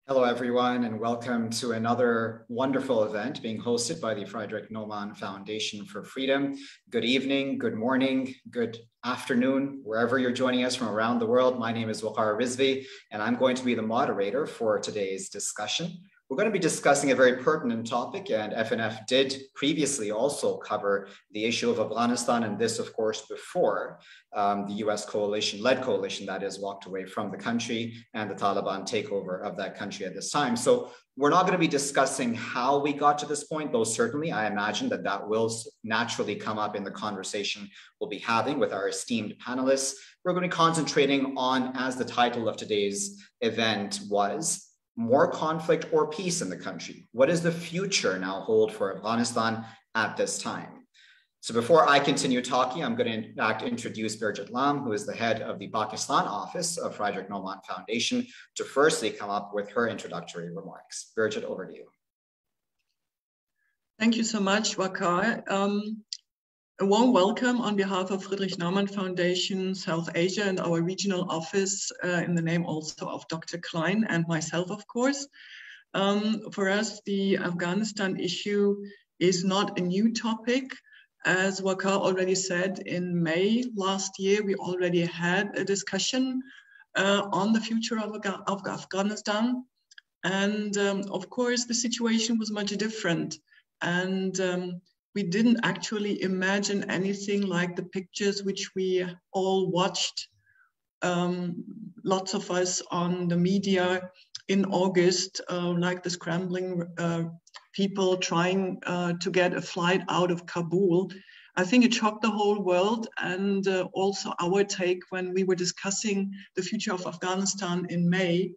Hello, everyone, and welcome to another wonderful event being hosted by the Friedrich-Naumann Foundation for Freedom. Good evening, good morning, good afternoon, wherever you're joining us from around the world. My name is Waqar Rizvi, and I'm going to be the moderator for today's discussion. We're going to be discussing a very pertinent topic, and FNF did previously also cover the issue of Afghanistan, and this, of course, before the US coalition-led coalition that is walked away from the country and the Taliban takeover of that country at this time. So we're not going to be discussing how we got to this point, though certainly I imagine that that will naturally come up in the conversation we'll be having with our esteemed panelists. We're going to be concentrating on, as the title of today's event was, more conflict or peace in the country? What does the future now hold for Afghanistan at this time? So before I continue talking, I'm going to in fact introduce Birgit Lam, who is the head of the Pakistan office of Friedrich-Naumann Foundation, to firstly come up with her introductory remarks. Birgit, over to you. Thank you so much, Waqar. A warm welcome on behalf of Friedrich-Naumann Foundation, South Asia, and our regional office, in the name also of Dr. Klein and myself, of course. For us, the Afghanistan issue is not a new topic. As Waqar already said, in May last year, we already had a discussion on the future of Afghanistan. And of course, the situation was much different. And we didn't actually imagine anything like the pictures which we all watched, lots of us on the media in August, like the scrambling people trying to get a flight out of Kabul. I think it shocked the whole world, and also our take when we were discussing the future of Afghanistan in May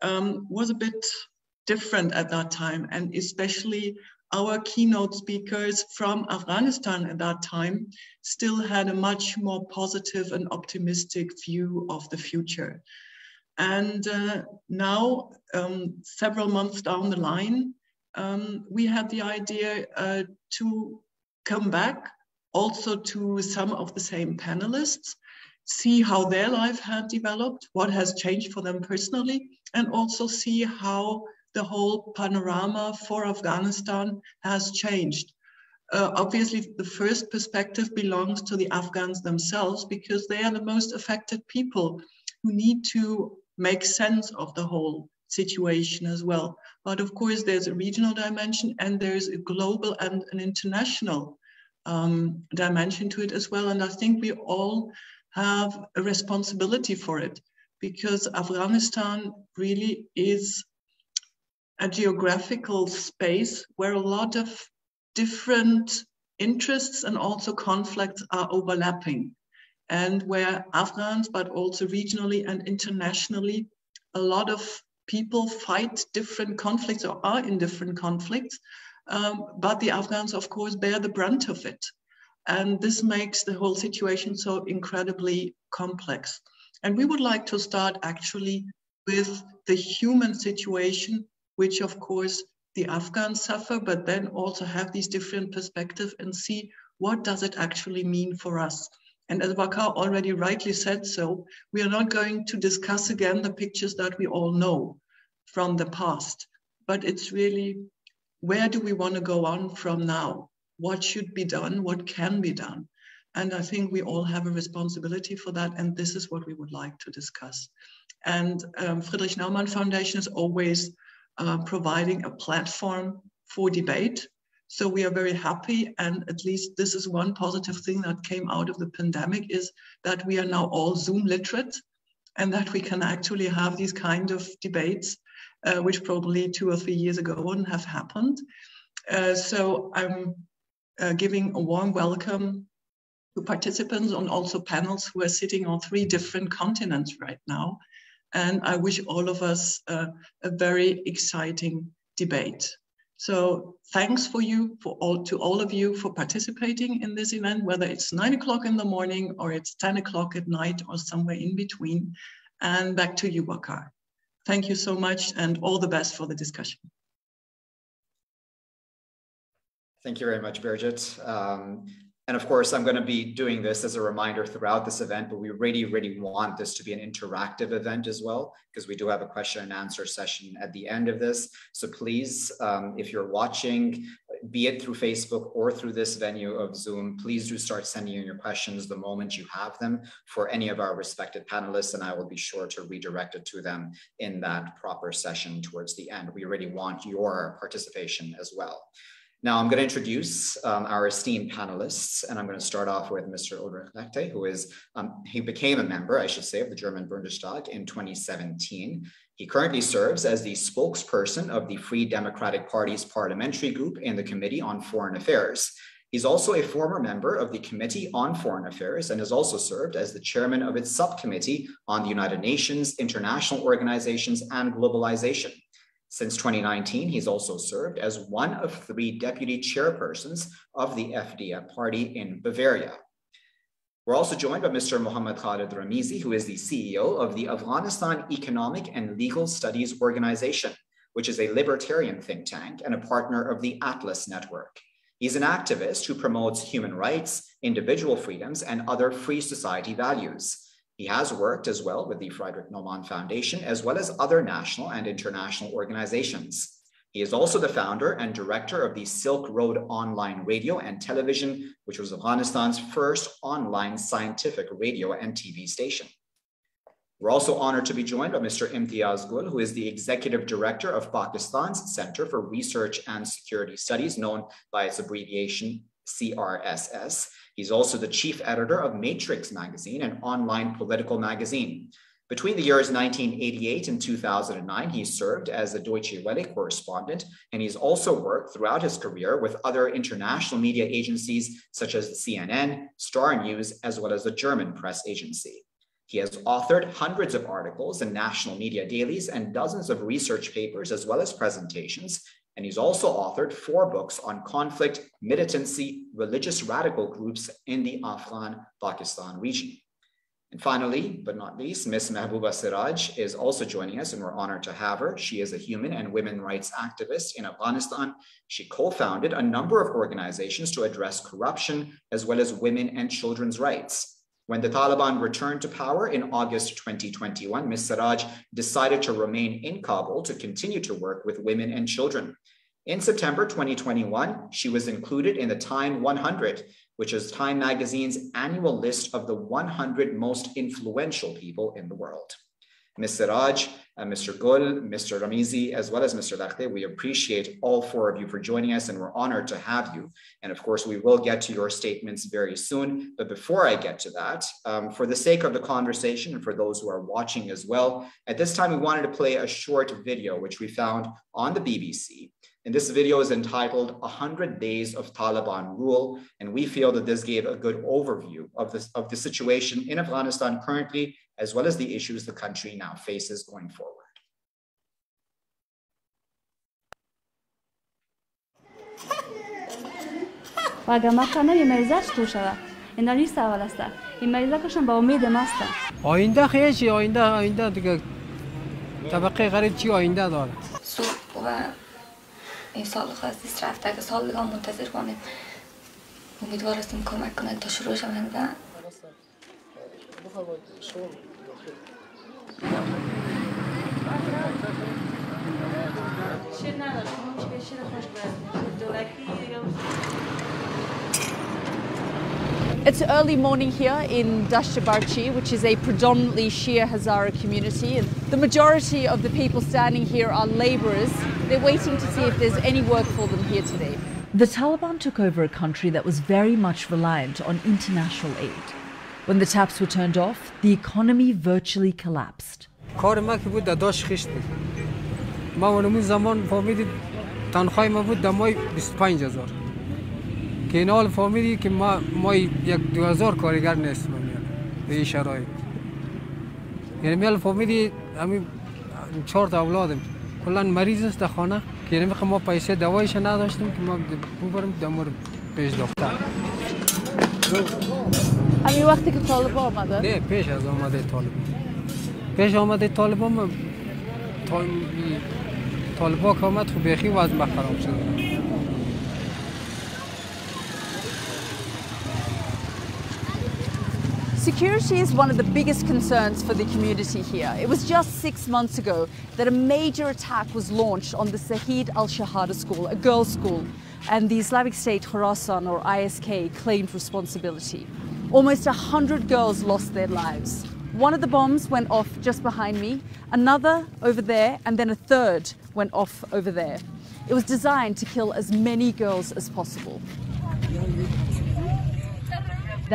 was a bit different at that time, and especially our keynote speakers from Afghanistan at that time still had a much more positive and optimistic view of the future. And now, several months down the line, we had the idea to come back also to some of the same panelists, see how their life had developed, what has changed for them personally, and also see how the whole panorama for Afghanistan has changed. Obviously, the first perspective belongs to the Afghans themselves because they are the most affected people who need to make sense of the whole situation as well. But of course, there's a regional dimension and there's a global and an international dimension to it as well. And I think we all have a responsibility for it because Afghanistan really is a geographical space where a lot of different interests and also conflicts are overlapping, and where Afghans, but also regionally and internationally, a lot of people fight different conflicts or are in different conflicts, but the Afghans, of course, bear the brunt of it. And this makes the whole situation so incredibly complex. And we would like to start actually with the human situation, which of course the Afghans suffer, but then also have these different perspectives and see what does it actually mean for us. And as Waqar already rightly said so, we are not going to discuss again the pictures that we all know from the past, but it's really, where do we want to go on from now? What should be done? What can be done? And I think we all have a responsibility for that, and this is what we would like to discuss. And Friedrich-Naumann Foundation is always providing a platform for debate. So we are very happy, and at least this is one positive thing that came out of the pandemic, is that we are now all Zoom literate and that we can actually have these kind of debates, which probably 2 or 3 years ago wouldn't have happened. So I'm giving a warm welcome to participants and also panels who are sitting on 3 different continents right now. And I wish all of us a very exciting debate. So thanks to all of you for participating in this event, whether it's 9 o'clock in the morning or it's 10 o'clock at night or somewhere in between. And back to you, Waqar. Thank you so much and all the best for the discussion. Thank you very much, Birgit. And of course, I'm going to be doing this as a reminder throughout this event, but we really, really want this to be an interactive event as well, because we do have a question and answer session at the end of this. So please, if you're watching, be it through Facebook or through this venue of Zoom, please do start sending in your questions the moment you have them for any of our respected panelists, and I will be sure to redirect it to them in that proper session towards the end. We really want your participation as well. Now I'm going to introduce our esteemed panelists, and I'm going to start off with Mr. Ulrich Lechte, who is, he became a member, I should say, of the German Bundestag in 2017. He currently serves as the spokesperson of the Free Democratic Party's parliamentary group in the Committee on Foreign Affairs. He's also a former member of the Committee on Foreign Affairs and has also served as the chairman of its subcommittee on the United Nations, international organizations, and globalization. Since 2019, he's also served as one of 3 deputy chairpersons of the FDP party in Bavaria. We're also joined by Mr. Mohammad Khalid Ramizi, who is the CEO of the Afghanistan Economic and Legal Studies Organization, which is a libertarian think tank and a partner of the Atlas Network. He's an activist who promotes human rights, individual freedoms, and other free society values. He has worked as well with the Friedrich-Naumann Foundation, as well as other national and international organizations. He is also the founder and director of the Silk Road Online Radio and Television, which was Afghanistan's first online scientific radio and TV station. We're also honored to be joined by Mr. Imtiaz Gul, who is the executive director of Pakistan's Center for Research and Security Studies, known by its abbreviation CRSS. He's also the chief editor of Matrix magazine, an online political magazine. Between the years 1988 and 2009, he served as a Deutsche Welle correspondent, and he's also worked throughout his career with other international media agencies such as the CNN, Star News, as well as the German press agency. He has authored hundreds of articles in national media dailies and dozens of research papers, as well as presentations. And he's also authored 4 books on conflict, militancy, religious radical groups in the Afghan-Pakistan region. And finally, but not least, Ms. Mahbouba Siraj is also joining us, and we're honored to have her. She is a human and women rights activist in Afghanistan. She co-founded a number of organizations to address corruption, as well as women and children's rights. When the Taliban returned to power in August 2021, Ms. Siraj decided to remain in Kabul to continue to work with women and children. In September 2021, she was included in the Time 100, which is Time magazine's annual list of the 100 most influential people in the world. Ms. Siraj, Mr. Gul, Mr. Ramizi, as well as Mr. Lechte, we appreciate all 4 of you for joining us, and we're honored to have you. And of course, we will get to your statements very soon. But before I get to that, for the sake of the conversation and for those who are watching as well, at this time, we wanted to play a short video, which we found on the BBC. And this video is entitled 100 Days of Taliban Rule. And we feel that this gave a good overview of the situation in Afghanistan currently, as well as the issues the country now faces going forward. و اگر مثلا یه مریضش تو شود اینا نیست اول است این مریضا کشن با امید ماستن آینده خیلی آینده دیگه طبقه غریب چی آینده داره صبح و این سال خواستیست رفته که سال دیگه منتظر کنیم امیدوار هستیم کمک کنند تا شروع شوند و It's early morning here in Dashtabarchi, which is a predominantly Shia Hazara community, and the majority of the people standing here are labourers. They're waiting to see if there's any work for them here today. The Taliban took over a country that was very much reliant on international aid. When the taps were turned off, the economy virtually collapsed. کار ما که بود داشت خشت ما اون زمان فهمیدید تنخواه ما بود دمای 25000 که این حال فهمیدی که ما 2000 کارگر نیستم به این شرایط یعنی میال فهمیدی همین 4 تا اولادم کلا مریض است در خانه که یعنی ما پیسه دوایش نداشتیم که ما ببریم دمر پیش دکتر همین وقتی که طالبان آمده؟ نه پیش از آمده طالبان طالبان که آمد خب بیخی وضع خراب شد Security is one of the biggest concerns for the community here. It was just 6 months ago that a major attack was launched on the Sahid al-Shahada school, a girls' school, and the Islamic State Khorasan, or ISK, claimed responsibility. Almost 100 girls lost their lives. One of the bombs went off just behind me, another over there, and then a third went off over there. It was designed to kill as many girls as possible.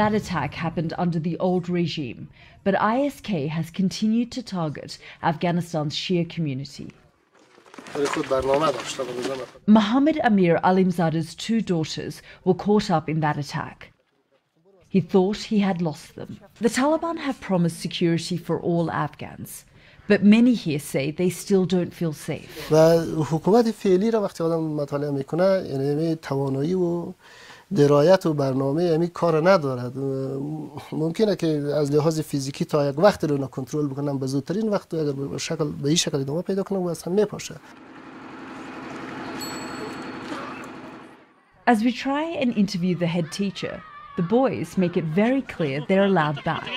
That attack happened under the old regime, but ISK has continued to target Afghanistan's Shia community. Mohammed Amir Alimzadeh's 2 daughters were caught up in that attack. He thought he had lost them. The Taliban have promised security for all Afghans, but many here say they still don't feel safe. درایت و برنامه کار ندارد. ممکنه که از لحاظ فیزیکی تا یک وقت رو کنترل بکنم، به زودترین وقت اگر به این شکل ادامه پیدا کنم و اصلا میپاشه. As we try and interview the head teacher, the boys make it very clear they're allowed back.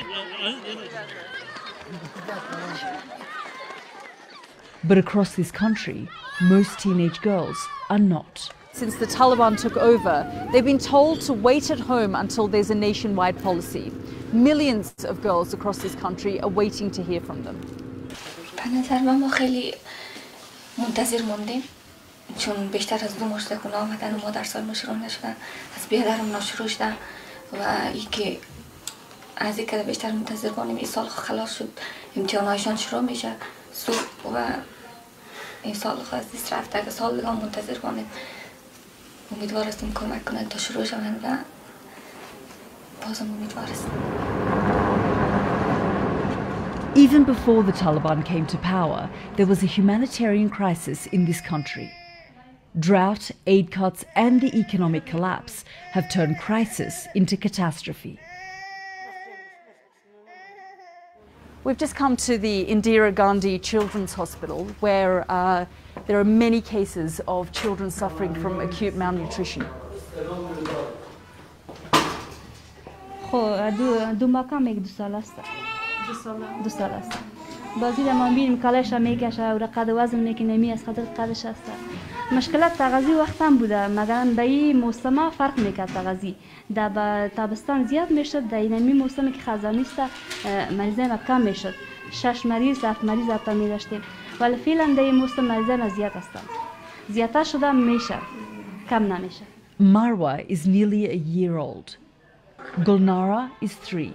But across this country, most teenage girls are not. Since the Taliban took over, they've been told to wait at home until there's a nationwide policy. Millions of girls across this country are waiting to hear from them. به نظر من ما خیلی منتظر موندیم، چون بیشتر از 2 ماه شده که آمدن و مدرسه‌مون شروع نشدن، از بیادرمون شروع شدن و اینکه از اینکه بیشتر منتظر بودیم این سال خلاص شد، امتحاناتشون شروع میشه و این سال خلاص دست رفته که سال دیگه منتظر بودیم. امیدوار هستیم کمک کنند تا شروع شوند و بازم امیدوار هستیم. Even before the Taliban came to power, there was a humanitarian crisis in this country. Drought, aid cuts, and the economic collapse have turned crisis into catastrophe. We've just come to the Indira Gandhi Children's Hospital, where there are many cases of children suffering from acute malnutrition. بازی ما میریم کالش میکشه و قد وزن میکنه می از خاطر قدش است. مشکلات تغذی وقتم بوده مگر به این موسم فرق میکرد تغذی در تابستان زیاد میشد در این موسمی که خزانی است مریضای ما کم میشد 6 مریض 7 مریض تا می داشتیم ولی فعلا در این موسم مریضای ما زیاد هستند زیادتر شده میشه کم نمیشه. Marwa is nearly a year old. Gulnara is 3,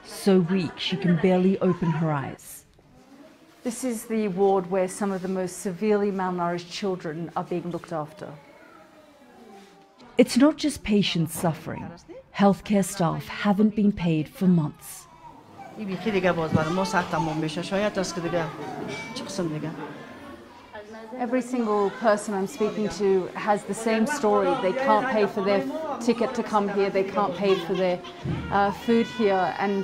so weak she can barely open her eyes. This is the ward where some of the most severely malnourished children are being looked after. It's not just patients suffering. Healthcare staff haven't been paid for months. Every single person I'm speaking to has the same story. They can't pay for their ticket to come here. They can't pay for their food here. And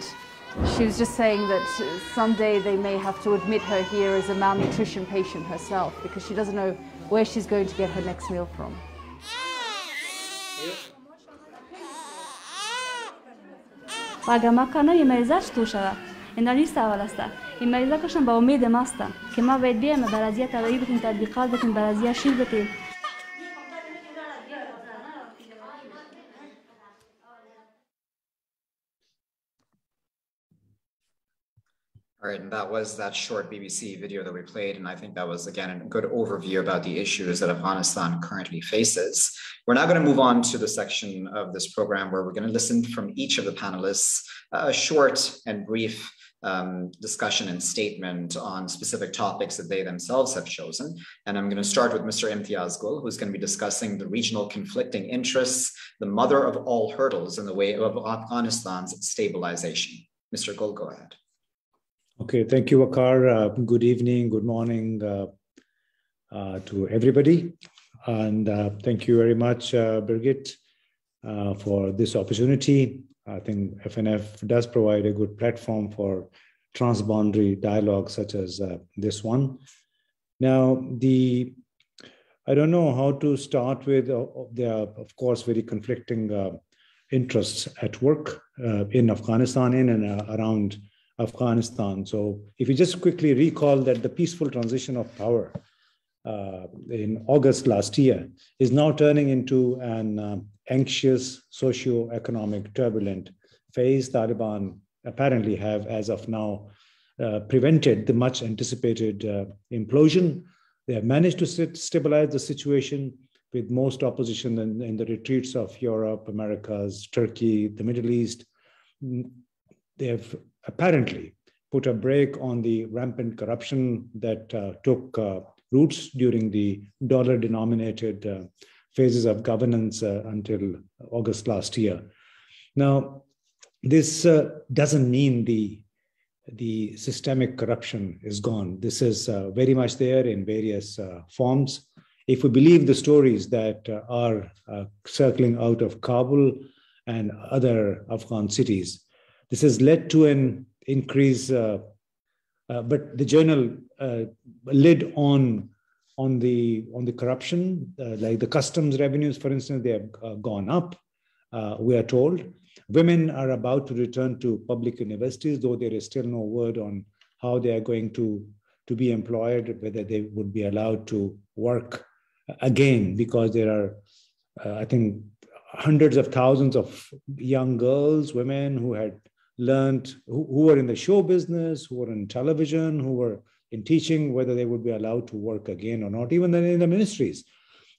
she was just saying that someday they may have to admit her here as a malnutrition patient herself because she doesn't know where she's going to get her next meal from. اگر مکانه یه مریضش تو شود این لیست اول است این مریضا کشن با امید ما هستن که ما باید بیایم برازیه تداعی بکنیم تطبیقات بکنیم برازیه شیر بکنیم. All right, and that was that short BBC video that we played, and I think that was, again, a good overview about the issues that Afghanistan currently faces. We're now going to move on to the section of this program where we're going to listen from each of the panelists a short and brief discussion and statement on specific topics that they themselves have chosen. And I'm going to start with Mr. Imtiaz Gul, who's going to be discussing the regional conflicting interests, the mother of all hurdles in the way of Afghanistan's stabilization. Mr. Gul, go ahead. Okay, thank you, Waqar. Good evening, good morning to everybody. And thank you very much, Birgit, for this opportunity. I think FNF does provide a good platform for transboundary dialogue such as this one. Now, I don't know how to start with, there are, of course, very conflicting interests at work in Afghanistan, in and around Afghanistan. So if you just quickly recall that the peaceful transition of power in August last year is now turning into an anxious, socio-economic, turbulent phase. Taliban apparently have, as of now, prevented the much anticipated implosion. They have managed to stabilize the situation, with most opposition in the retreats of Europe, Americas, Turkey, the Middle East. They have apparently put a brake on the rampant corruption that took roots during the dollar-denominated phases of governance until August last year. Now, this doesn't mean the systemic corruption is gone. This is very much there in various forms. If we believe the stories that are circling out of Kabul and other Afghan cities, this has led to an increase, but the journal lid on the corruption, like the customs revenues, for instance, they have gone up, we are told. Women are about to return to public universities, though there is still no word on how they are going to be employed, whether they would be allowed to work again, because there are, I think, hundreds of thousands of young girls, women who had learned, who were in the show business, who were in television, who were in teaching, whether they would be allowed to work again or not, even in the ministries.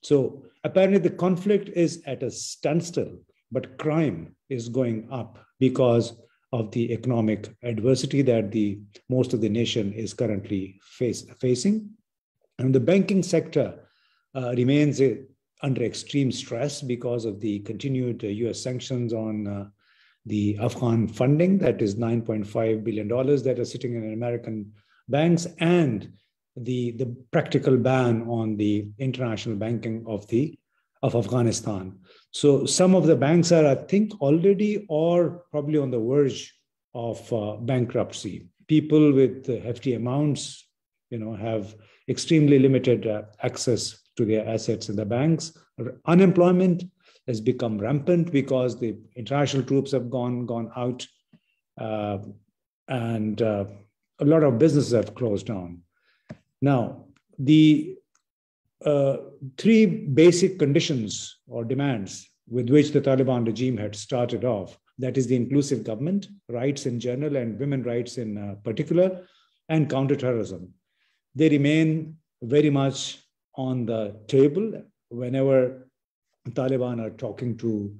So apparently the conflict is at a standstill, but crime is going up because of the economic adversity that most of the nation is currently facing. And the banking sector remains under extreme stress because of the continued US sanctions on the Afghan funding, that is $9.5 billion that are sitting in American banks, and the practical ban on the international banking of Afghanistan. So some of the banks are, I think, already or probably on the verge of bankruptcy. People with hefty amounts, have extremely limited access to their assets in the banks. Unemployment has become rampant because the international troops have gone out, and a lot of businesses have closed down. Now, the three basic conditions or demands with which the Taliban regime had started off, that is the inclusive government, rights in general and women's rights in particular, and counterterrorism, they remain very much on the table whenever Taliban are talking to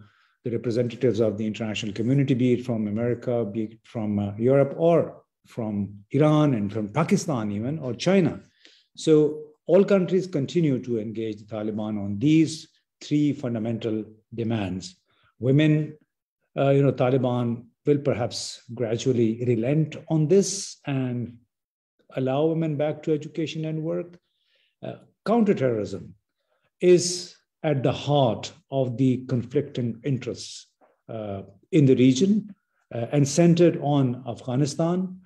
the representatives of the international community, be it from America, be it from Europe, or from Iran and from Pakistan even, or China. So all countries continue to engage the Taliban on these three fundamental demands. Women, Taliban will perhaps gradually relent on this and allow women back to education and work. Counterterrorism is at the heart of the conflicting interests in the region and centered on Afghanistan.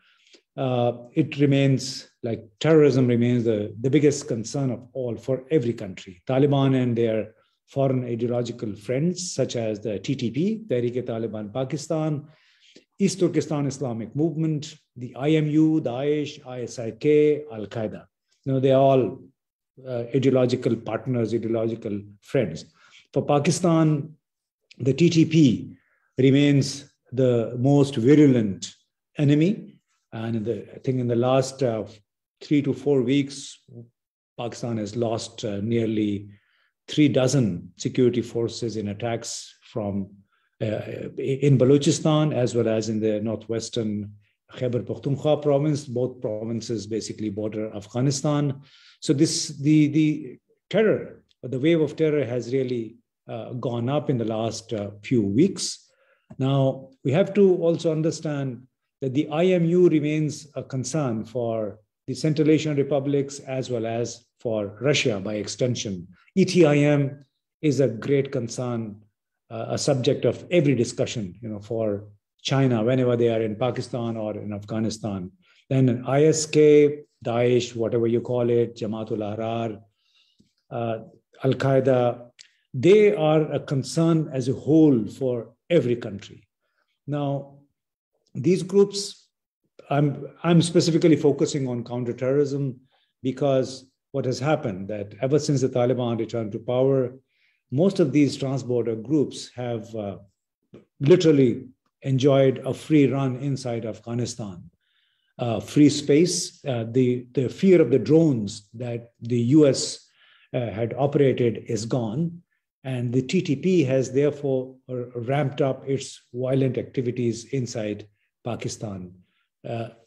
It remains like terrorism remains the biggest concern of all for every country. Taliban and their foreign ideological friends, such as the TTP, Tehrik-e-Taliban Pakistan, East Turkestan Islamic Movement, the IMU, Daesh, ISIK, Al-Qaeda. They're all ideological partners, ideological friends. For Pakistan, the TTP remains the most virulent enemy. And I think in the last 3 to 4 weeks, Pakistan has lost nearly 36 security forces in attacks from in Balochistan, as well as in the northwestern Khyber Pakhtunkhwa province. Both provinces basically border Afghanistan. So the terror, the wave of terror has really gone up in the last few weeks. Now, we have to also understand that the IMU remains a concern for the Central Asian republics as well as for Russia by extension. ETIM is a great concern, a subject of every discussion, for China whenever they are in Pakistan or in Afghanistan. Then ISK, Daesh, whatever you call it, Jamaatul Ahrar, Al-Qaeda, they are a concern as a whole for every country. Now, these groups, I'm specifically focusing on counterterrorism because what has happened that ever since the Taliban returned to power, most of these transborder groups have literally enjoyed a free run inside Afghanistan. Free space, the fear of the drones that the US had operated is gone. And the TTP has therefore ramped up its violent activities inside Pakistan.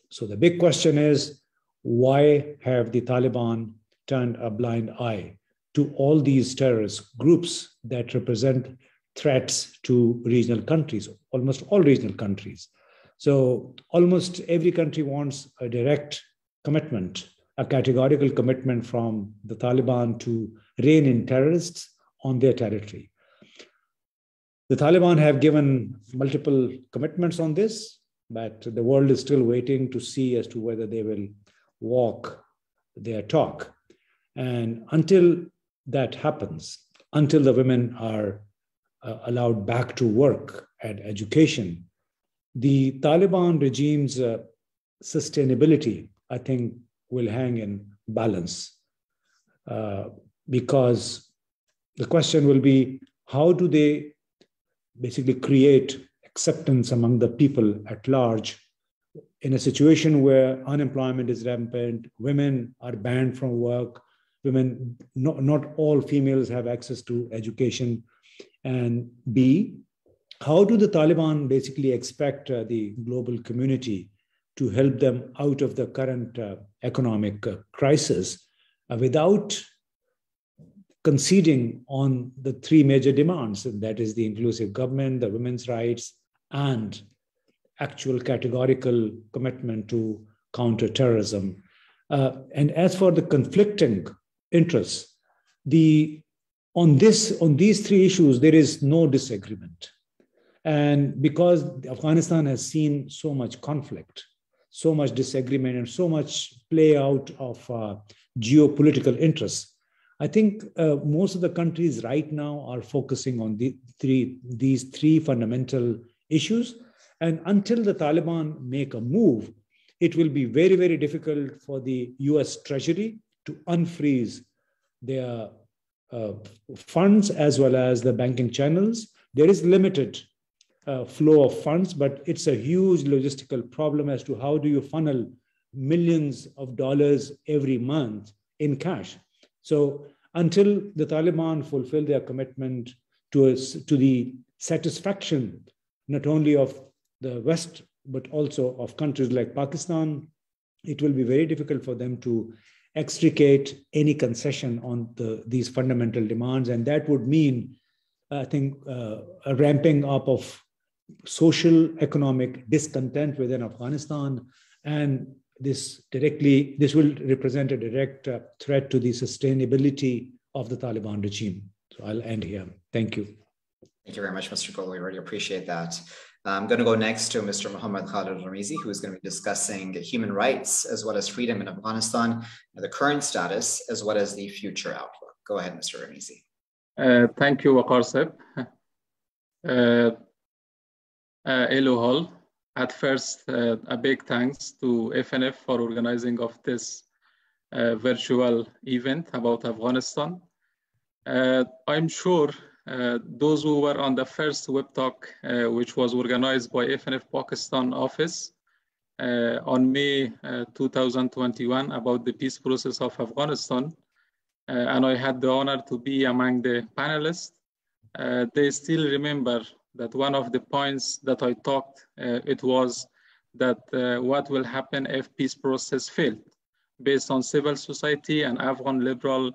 So the big question is, why have the Taliban turned a blind eye to all these terrorist groups that represent threats to regional countries, almost all regional countries? So almost every country wants a direct commitment, a categorical commitment from the Taliban to rein in terrorists on their territory. The Taliban have given multiple commitments on this, but the world is still waiting to see as to whether they will walk their talk. And until that happens, until the women are allowed back to work and education, the Taliban regime's sustainability, I think, will hang in balance because the question will be, how do they basically create acceptance among the people at large in a situation where unemployment is rampant, women are banned from work, women, not all females have access to education, and B, how do the Taliban basically expect the global community to help them out of the current economic crisis without conceding on the three major demands, and that is the inclusive government, the women's rights, and actual categorical commitment to counterterrorism. And as for the conflicting interests, on these three issues, there is no disagreement. And because Afghanistan has seen so much conflict, so much disagreement, and so much play out of geopolitical interests, I think most of the countries right now are focusing on these three fundamental issues. And until the Taliban make a move, it will be very, very difficult for the US Treasury to unfreeze their funds as well as the banking channels. There is limited flow of funds, but it's a huge logistical problem as to how do you funnel millions of dollars every month in cash. So until the Taliban fulfill their commitment to the satisfaction, not only of the West, but also of countries like Pakistan, it will be very difficult for them to extricate any concession on these fundamental demands. And that would mean, I think, a ramping up of social economic discontent within Afghanistan, and this will represent a direct threat to the sustainability of the Taliban regime. So I'll end here. Thank you. Thank you very much, Mr. Gol. We really appreciate that. I'm going to go next to Mr. Muhammad Khalid Ramizi, who is going to be discussing human rights as well as freedom in Afghanistan, the current status as well as the future outlook. Go ahead, Mr. Ramizi. Thank you, Waqar Seb. Hello all. At first, a big thanks to FNF for organizing of this virtual event about Afghanistan. I'm sure those who were on the first web talk, which was organized by FNF Pakistan office on May 2021 about the peace process of Afghanistan, and I had the honor to be among the panelists, they still remember that one of the points that I talked, it was that what will happen if peace process failed, based on civil society and Afghan liberal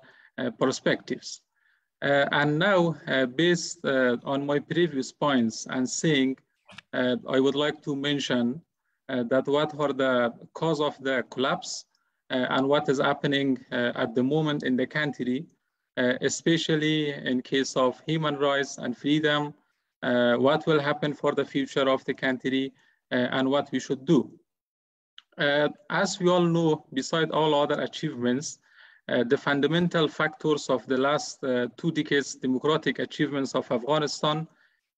perspectives. And now, based on my previous points and saying, I would like to mention that what are the cause of the collapse and what is happening at the moment in the country, especially in case of human rights and freedom, what will happen for the future of the country and what we should do. As we all know, beside all other achievements, the fundamental factors of the last 2 decades democratic achievements of Afghanistan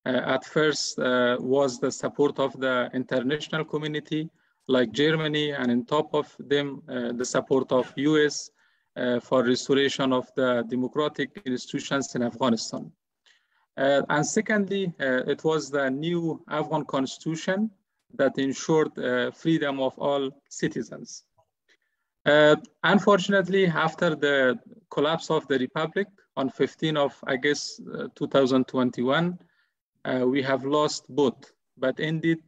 At first was the support of the international community like Germany, and on top of them, the support of US for restoration of the democratic institutions in Afghanistan. And secondly, it was the new Afghan constitution that ensured freedom of all citizens. Unfortunately, after the collapse of the Republic on 15th of August 2021, we have lost both. But indeed,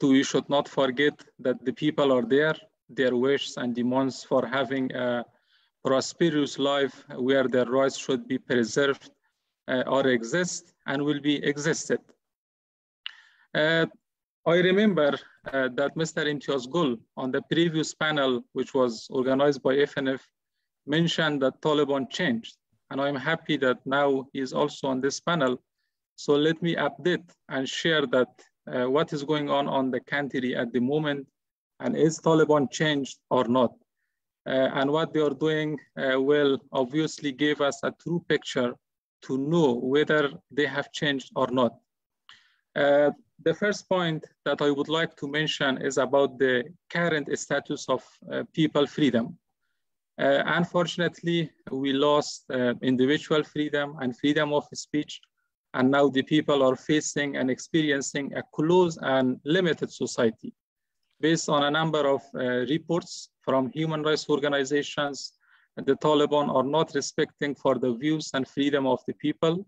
we should not forget that the people are there, their wishes and demands for having a prosperous life where their rights should be preserved or exist and will be existed. I remember that Mr. Imtiaz Gul on the previous panel, which was organized by FNF, mentioned that Taliban changed. And I'm happy that now he's also on this panel. So let me update and share that what is going on the country at the moment, and is Taliban changed or not? And what they are doing will obviously give us a true picture to know whether they have changed or not. The first point that I would like to mention is about the current status of people freedom. Unfortunately, we lost individual freedom and freedom of speech, and now the people are facing and experiencing a closed and limited society. Based on a number of reports from human rights organizations, the Taliban are not respecting for the views and freedom of the people.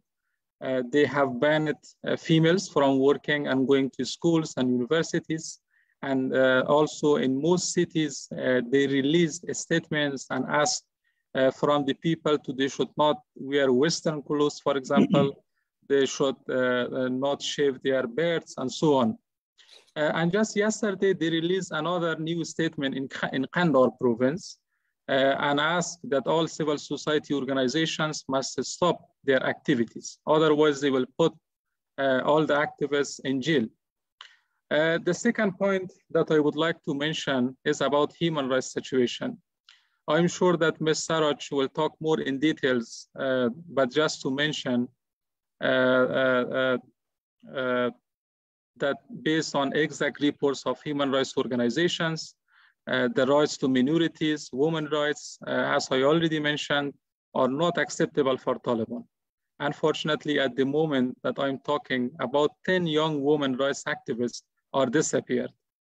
They have banned females from working and going to schools and universities. And also in most cities, they released statements and asked from the people they should not wear Western clothes, for example. They should not shave their beards and so on. And just yesterday, they released another new statement in Kandahar province and asked that all civil society organizations must stop their activities. Otherwise, they will put all the activists in jail. The second point that I would like to mention is about human rights situation. I'm sure that Ms. Saraj will talk more in details, but just to mention that based on exact reports of human rights organizations, the rights to minorities, women's rights, as I already mentioned, are not acceptable for Taliban. Unfortunately, at the moment that I'm talking, about 10 young women rights activists are disappeared,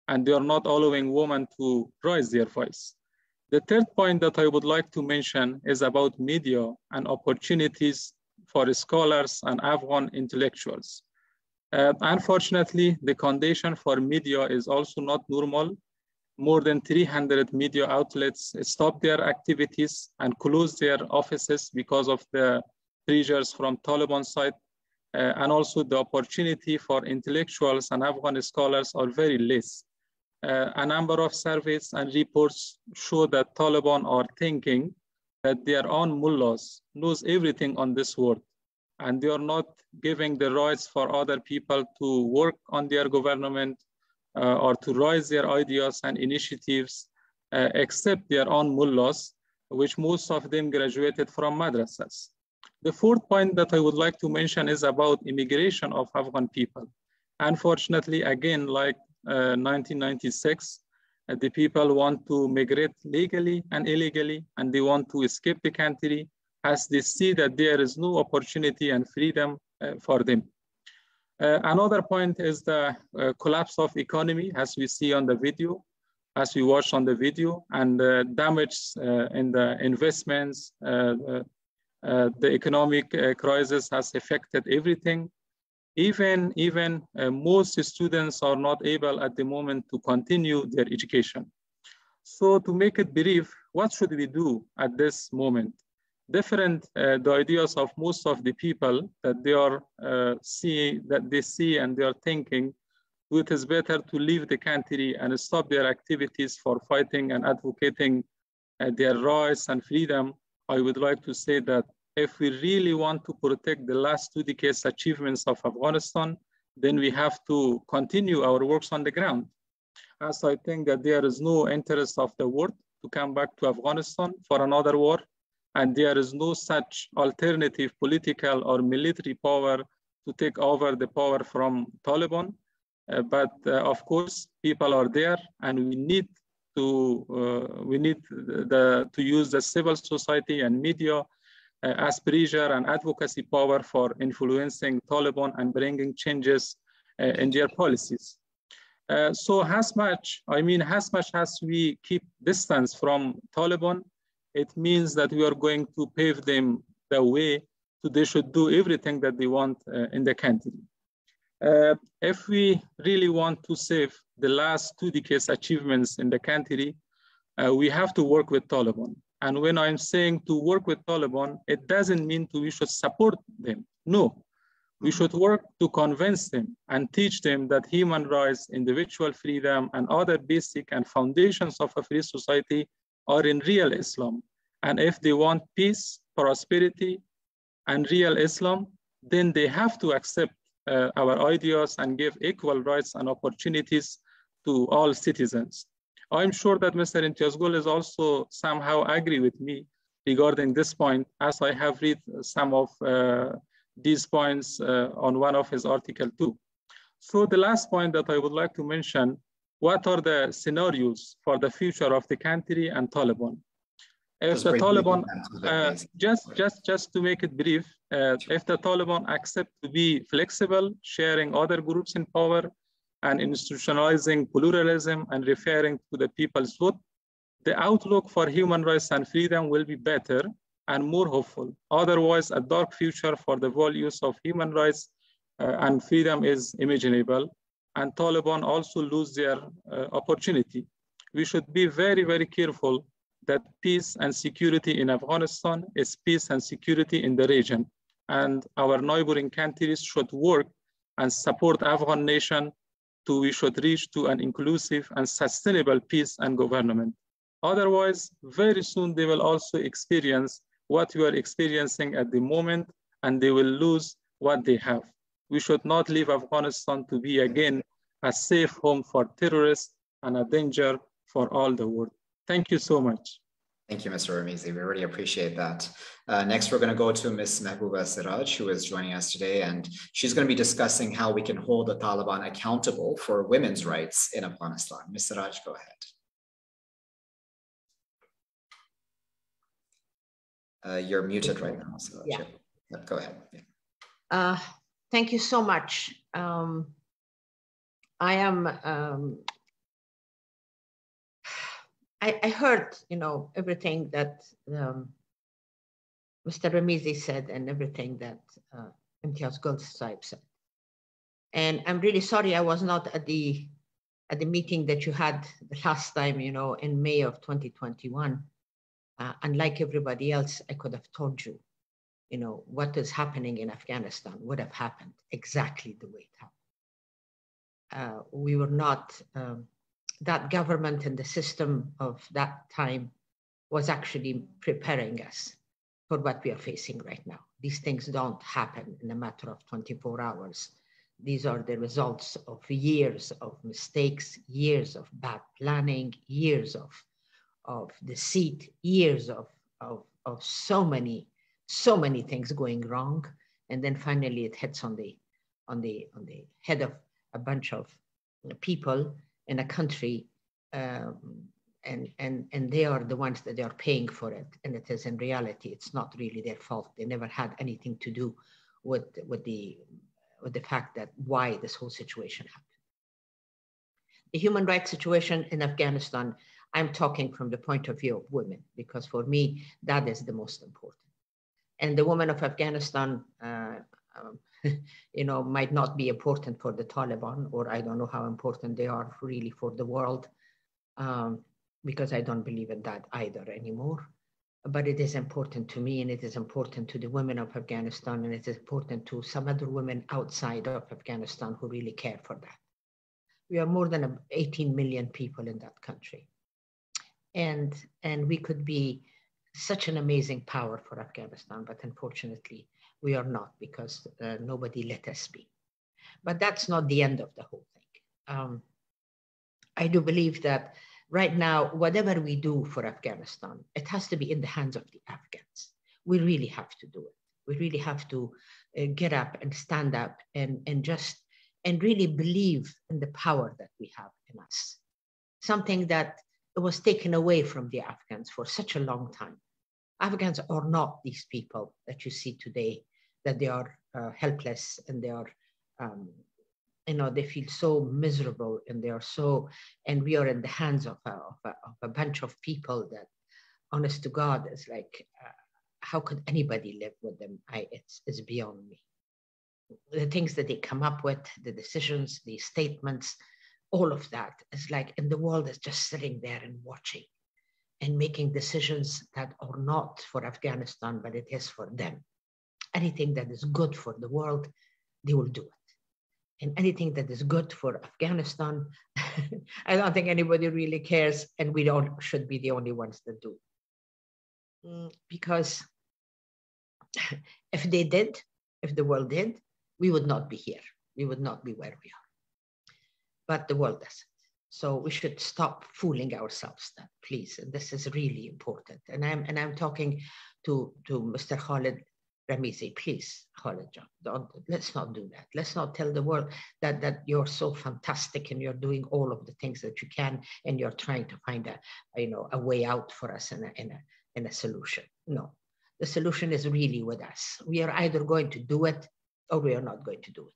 and they are not allowing women to raise their voice. The third point that I would like to mention is about media and opportunities for scholars and Afghan intellectuals. Unfortunately, the condition for media is also not normal. More than 300 media outlets stopped their activities and closed their offices because of the pressures from Taliban side. And also the opportunity for intellectuals and Afghan scholars are very less. A number of surveys and reports show that Taliban are thinking that their own mullahs knows everything on this world, and they are not giving the rights for other people to work on their government or to raise their ideas and initiatives, except their own mullahs, which most of them graduated from madrasas. The fourth point that I would like to mention is about immigration of Afghan people. Unfortunately, again, like 1996, the people want to migrate legally and illegally, and they want to escape the country as they see that there is no opportunity and freedom for them. Another point is the collapse of economy, as we see on the video, as we watch on the video, and the damage in the investments. The economic crisis has affected everything. Even most students are not able at the moment to continue their education. So to make it brief, what should we do at this moment? Different the ideas of most of the people that they are see and they are thinking, it is better to leave the country and stop their activities for fighting and advocating their rights and freedom. I would like to say that if we really want to protect the last 2 decades achievements of Afghanistan, then we have to continue our works on the ground. As I think that there is no interest of the world to come back to Afghanistan for another war, and there is no such alternative political or military power to take over the power from Taliban. But of course, people are there, and we need to use the civil society and media as pressure and advocacy power for influencing Taliban and bringing changes in their policies. So as much as we keep distance from Taliban, it means that we are going to pave them the way so they should do everything that they want in the country. If we really want to save the last 2 decades achievements in the country, we have to work with Taliban. And when I'm saying to work with Taliban, it doesn't mean we should support them. No, we should work to convince them and teach them that human rights, individual freedom, and other basic and foundations of a free society are in real Islam. And if they want peace, prosperity, and real Islam, then they have to accept our ideas and give equal rights and opportunities to all citizens. I'm sure that Mr. Imtiaz is also somehow agree with me regarding this point, as I have read some of these points on one of his articles too. So the last point that I would like to mention, what are the scenarios for the future of the country and Taliban? If the Taliban, just to make it brief, if the Taliban accept to be flexible, sharing other groups in power, and institutionalizing pluralism and referring to the people's vote, the outlook for human rights and freedom will be better and more hopeful. Otherwise, a dark future for the values of human rights and freedom is imaginable, and Taliban also lose their opportunity. We should be very, very careful that peace and security in Afghanistan is peace and security in the region. And our neighboring countries should work and support Afghan nation we should reach to an inclusive and sustainable peace and government. Otherwise, very soon they will also experience what we are experiencing at the moment, and they will lose what they have. We should not leave Afghanistan to be again a safe home for terrorists and a danger for all the world. Thank you so much. Thank you, Mr. Ramizi. We really appreciate that. Next, we're going to go to Ms. Mehbooba Siraj, who is joining us today, and she's going to be discussing how we can hold the Taliban accountable for women's rights in Afghanistan. Ms. Siraj, go ahead. You're muted right now. So yeah. Go ahead. Yeah. Thank you so much. I heard, everything that Mr. Ramizi said and everything that Imtiaz Sahib said. And I'm really sorry I was not at the meeting that you had the last time, in May of 2021. Unlike everybody else, I could have told you, what is happening in Afghanistan would have happened exactly the way it happened. We were not... that government and the system of that time was actually preparing us for what we are facing right now. These things don't happen in a matter of 24 hours. These are the results of years of mistakes, years of bad planning, years of deceit, years of so many things going wrong. And then finally it hits on the head of a bunch of people in a country, and they are the ones that they are paying for it. And it is in reality, it's not really their fault. They never had anything to do with the fact that why this whole situation happened. The human rights situation in Afghanistan, I'm talking from the point of view of women, because for me, that is the most important. And the women of Afghanistan, might not be important for the Taliban, or I don't know how important they are really for the world, because I don't believe in that either anymore. But it is important to me, and it is important to the women of Afghanistan, and it is important to some other women outside of Afghanistan who really care for that. We are more than 18 million people in that country. And we could be such an amazing power for Afghanistan, but unfortunately, we are not, because nobody let us be. But that's not the end of the whole thing. I do believe that right now, whatever we do for Afghanistan, it has to be in the hands of the Afghans. We really have to do it. We really have to get up and stand up and really believe in the power that we have in us. Something that was taken away from the Afghans for such a long time. Afghans are not these people that you see today, that they are helpless and they are, they feel so miserable and they are so, and we are in the hands of a bunch of people that, honest to God, is like, how could anybody live with them? It's beyond me. The things that they come up with, the decisions, the statements, all of that is like, and the world is just sitting there and watching and making decisions that are not for Afghanistan, but it is for them. Anything that is good for the world, they will do it. And anything that is good for Afghanistan, I don't think anybody really cares, and we should be the only ones that do. Because if they did, if the world did, we would not be here. We would not be where we are. But the world doesn't. So we should stop fooling ourselves, then, please. And this is really important. And I'm talking to Mr. Khalid Ramizi, please, Khalid John, let's not do that. Let's not tell the world that you're so fantastic and you're doing all of the things that you can and you're trying to find a way out for us and a solution. No, the solution is really with us. We are either going to do it or we are not going to do it.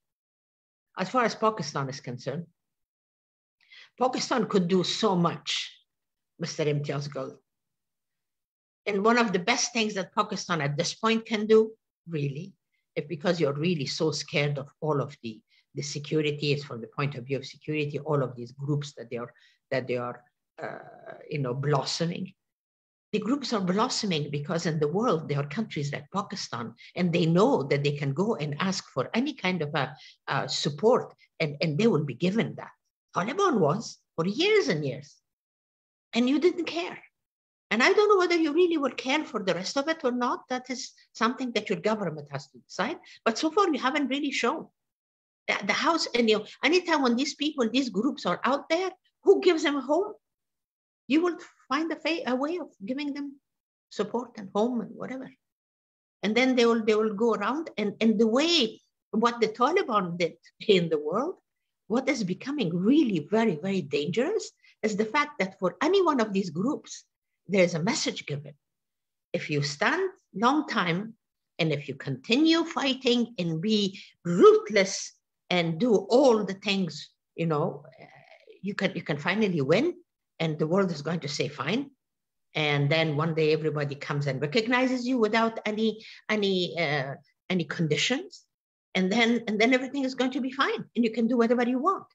As far as Pakistan is concerned, Pakistan could do so much, Mr. Imtiaz Gul. And one of the best things that Pakistan at this point can do, really, if because you're really so scared of all of the security, is from the point of view of security, all of these groups that they are blossoming. The groups are blossoming because in the world, there are countries like Pakistan, and they know that they can go and ask for any kind of support, and they will be given that. Taliban was for years and years, and you didn't care. And I don't know whether you really will care for the rest of it or not. That is something that your government has to decide. But so far, you haven't really shown. The house, and anytime when these people, these groups are out there, who gives them a home? You will find a way of giving them support and home and whatever. And then they will go around, and the way what the Taliban did in the world, what is becoming really very, very dangerous is the fact that for any one of these groups, there's a message given. If you stand long time, and if you continue fighting and be ruthless and do all the things, you can finally win, and the world is going to say fine. And then one day everybody comes and recognizes you without any conditions. And then everything is going to be fine, and you can do whatever you want.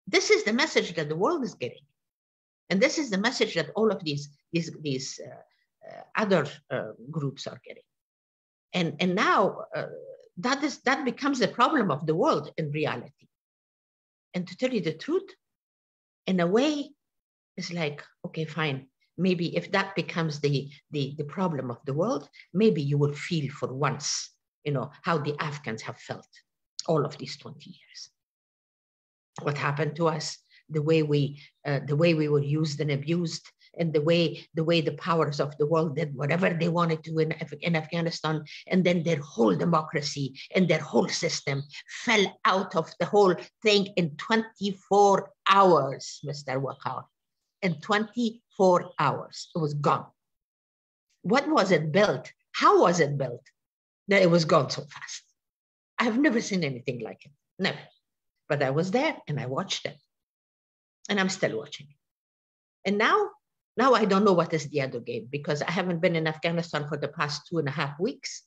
This is the message that the world is getting. And this is the message that all of these other groups are getting. And now that becomes the problem of the world in reality. And to tell you the truth, in a way, it's like, okay, fine. Maybe if that becomes the problem of the world, maybe you will feel for once, how the Afghans have felt all of these 20 years. What happened to us, the way we were used and abused, and the way the powers of the world did whatever they wanted to in Afghanistan, and then their whole democracy and their whole system fell out of the whole thing in 24 hours, Mr. Waqar. In 24 hours, it was gone. What was it built? How was it built that it was gone so fast? I have never seen anything like it, never. But I was there and I watched it. And I'm still watching. And now I don't know what is the other game, because I haven't been in Afghanistan for the past 2.5 weeks.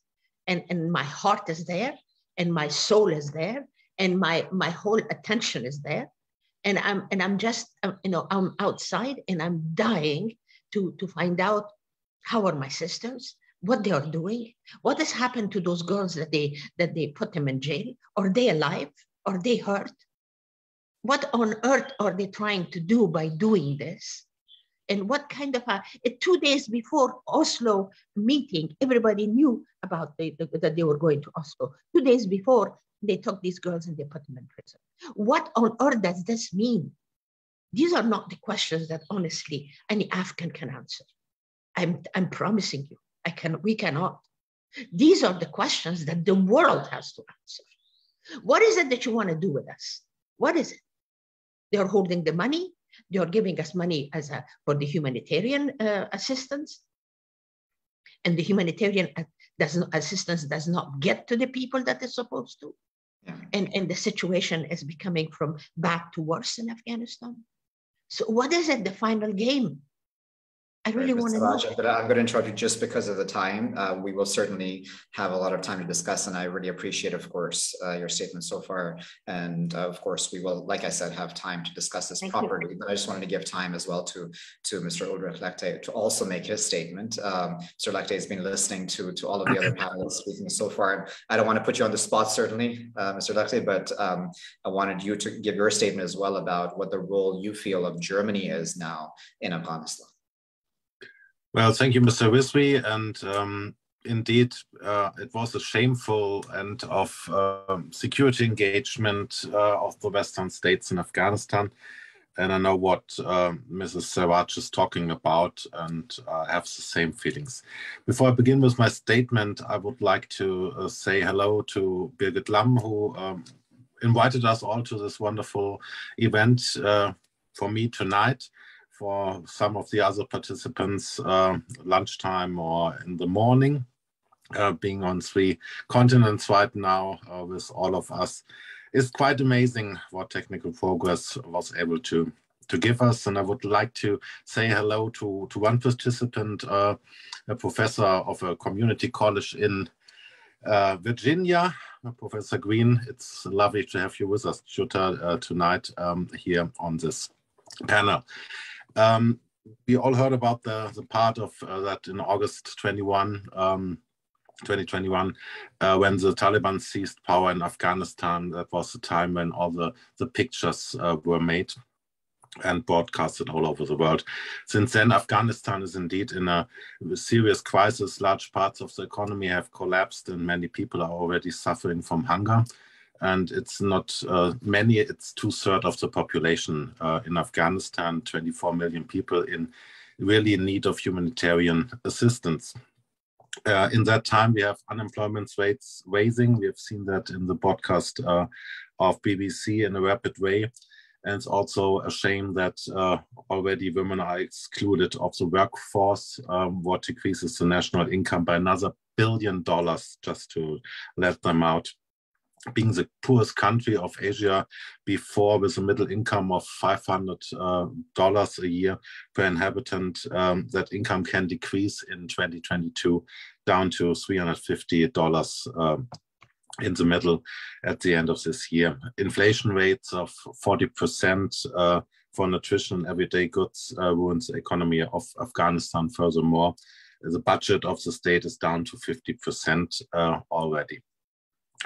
And my heart is there, and my soul is there, and my whole attention is there. And I'm just, I'm outside and I'm dying to find out how are my sisters, what they are doing, what has happened to those girls that they put them in jail. Are they alive? Are they hurt? What on earth are they trying to do by doing this? And what kind of 2 days before Oslo meeting, everybody knew about that they were going to Oslo. 2 days before, they took these girls and they put them in prison. What on earth does this mean? These are not the questions that honestly any Afghan can answer. I'm promising you, we cannot. These are the questions that the world has to answer. What is it that you want to do with us? What is it? They are holding the money. They are giving us money for the humanitarian assistance. And the humanitarian assistance does not get to the people that it's supposed to. Yeah. And the situation is becoming from bad to worse in Afghanistan. So what is it, the final game? I really want to know. But I'm going to interrupt you just because of the time. We will certainly have a lot of time to discuss, and I really appreciate, of course, your statement so far. And of course, we will, like I said, have time to discuss this properly. But I just wanted to give time as well to Mr. Ulrich Lechte to also make his statement. Mr. Lechte has been listening to all of the other panelists speaking so far. I don't want to put you on the spot, certainly, Mr. Lechte, but I wanted you to give your statement as well about what the role you feel of Germany is now in Afghanistan. Well, thank you, Mr. Wiswi. And indeed, it was a shameful end of security engagement of the Western states in Afghanistan. And I know what Mrs. Sarwaj is talking about, and I have the same feelings. Before I begin with my statement, I would like to say hello to Birgit Lamm, who invited us all to this wonderful event for me tonight. For some of the other participants, lunchtime or in the morning, being on 3 continents right now with all of us. It's quite amazing what technical progress was able to give us. And I would like to say hello to one participant, a professor of a community college in Virginia, Professor Green. It's lovely to have you with us, Jutta, tonight here on this panel. We all heard about the part of that in August 2021, when the Taliban seized power in Afghanistan. That was the time when all the pictures were made and broadcasted all over the world. Since then, Afghanistan is indeed in a serious crisis. Large parts of the economy have collapsed and many people are already suffering from hunger. And it's not many, it's 2/3 of the population in Afghanistan, 24 million people really in need of humanitarian assistance. In that time, we have unemployment rates rising. We have seen that in the podcast of BBC in a rapid way. And it's also a shame that already women are excluded of the workforce, what decreases the national income by another $1 billion just to let them out. Being the poorest country of Asia before, with a middle income of $500 a year per inhabitant, that income can decrease in 2022 down to $350 in the middle at the end of this year. Inflation rates of 40% for nutrition and everyday goods ruins the economy of Afghanistan furthermore. The budget of the state is down to 50% already.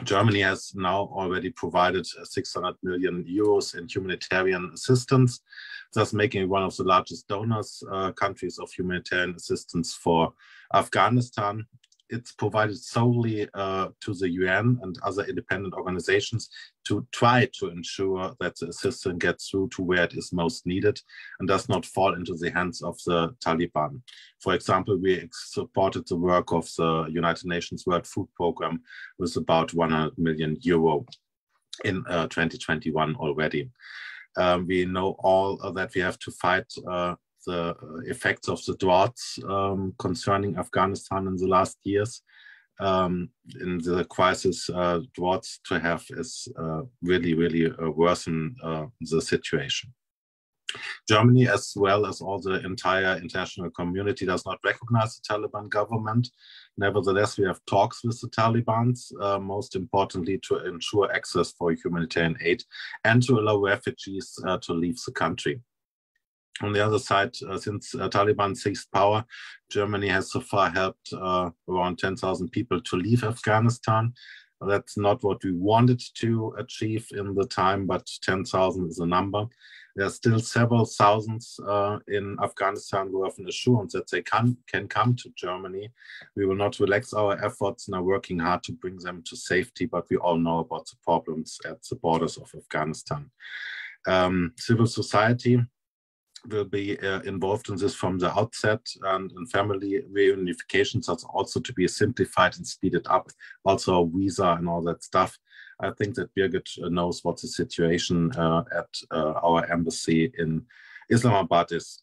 Germany has now already provided 600 million euros in humanitarian assistance, thus making it one of the largest donors countries of humanitarian assistance for Afghanistan. It's provided solely to the UN and other independent organizations to try to ensure that the assistance gets through to where it is most needed and does not fall into the hands of the Taliban. For example, we supported the work of the United Nations World Food Programme with about 100 million euro in 2021 already. We know all that we have to fight the effects of the droughts concerning Afghanistan in the last years. In the crisis, droughts to have is really worsen the situation. Germany, as well as all the entire international community, does not recognize the Taliban government. Nevertheless, we have talks with the Taliban, most importantly to ensure access for humanitarian aid and to allow refugees to leave the country. On the other side, since Taliban seized power, Germany has so far helped around 10,000 people to leave Afghanistan. That's not what we wanted to achieve in the time, but 10,000 is a number. There are still several thousands in Afghanistan who have an assurance that they can come to Germany. We will not relax our efforts and are working hard to bring them to safety, but we all know about the problems at the borders of Afghanistan. Civil society will be involved in this from the outset, and in family reunifications that's also to be simplified and speeded up, also visa and all that stuff. I think that Birgit knows what the situation at our embassy in Islamabad is.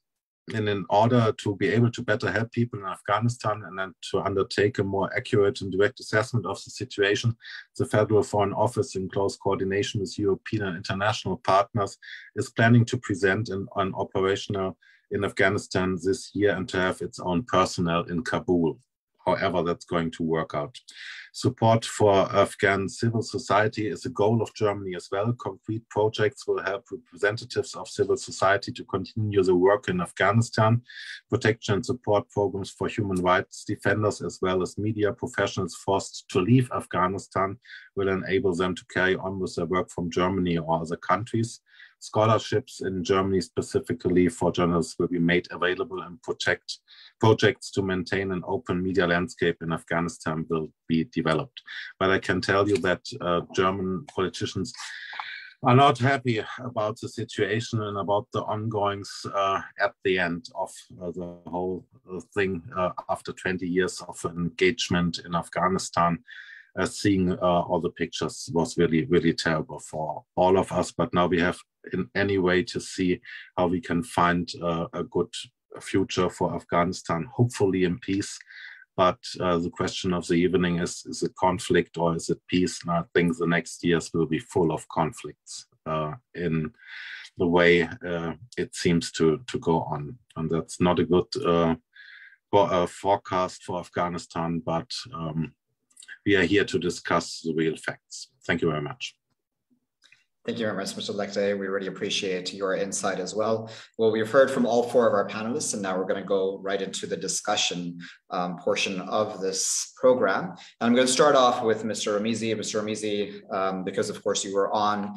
And in order to be able to better help people in Afghanistan and then to undertake a more accurate and direct assessment of the situation, the Federal Foreign Office, in close coordination with European and international partners, is planning to present an operational in Afghanistan this year and to have its own personnel in Kabul, however that's going to work out. Support for Afghan civil society is a goal of Germany as well. Concrete projects will help representatives of civil society to continue the work in Afghanistan. Protection and support programs for human rights defenders as well as media professionals forced to leave Afghanistan will enable them to carry on with their work from Germany or other countries. Scholarships in Germany specifically for journalists will be made available, and projects to maintain an open media landscape in Afghanistan will be developed. But I can tell you that German politicians are not happy about the situation and about the ongoings at the end of the whole thing after 20 years of engagement in Afghanistan. Seeing all the pictures was really, really terrible for all of us. But now we have in any way to see how we can find a good future for Afghanistan, hopefully in peace. But the question of the evening is it conflict or is it peace? And I think the next years will be full of conflicts in the way it seems to go on. And that's not a good forecast for Afghanistan, but we are here to discuss the real facts. Thank you very much. Thank you very much, Mr. Lekte. We really appreciate your insight as well. Well, we've heard from all four of our panelists, and now we're going to go right into the discussion portion of this program. And I'm going to start off with Mr. Ramizi. Mr. Ramizi, because of course you were on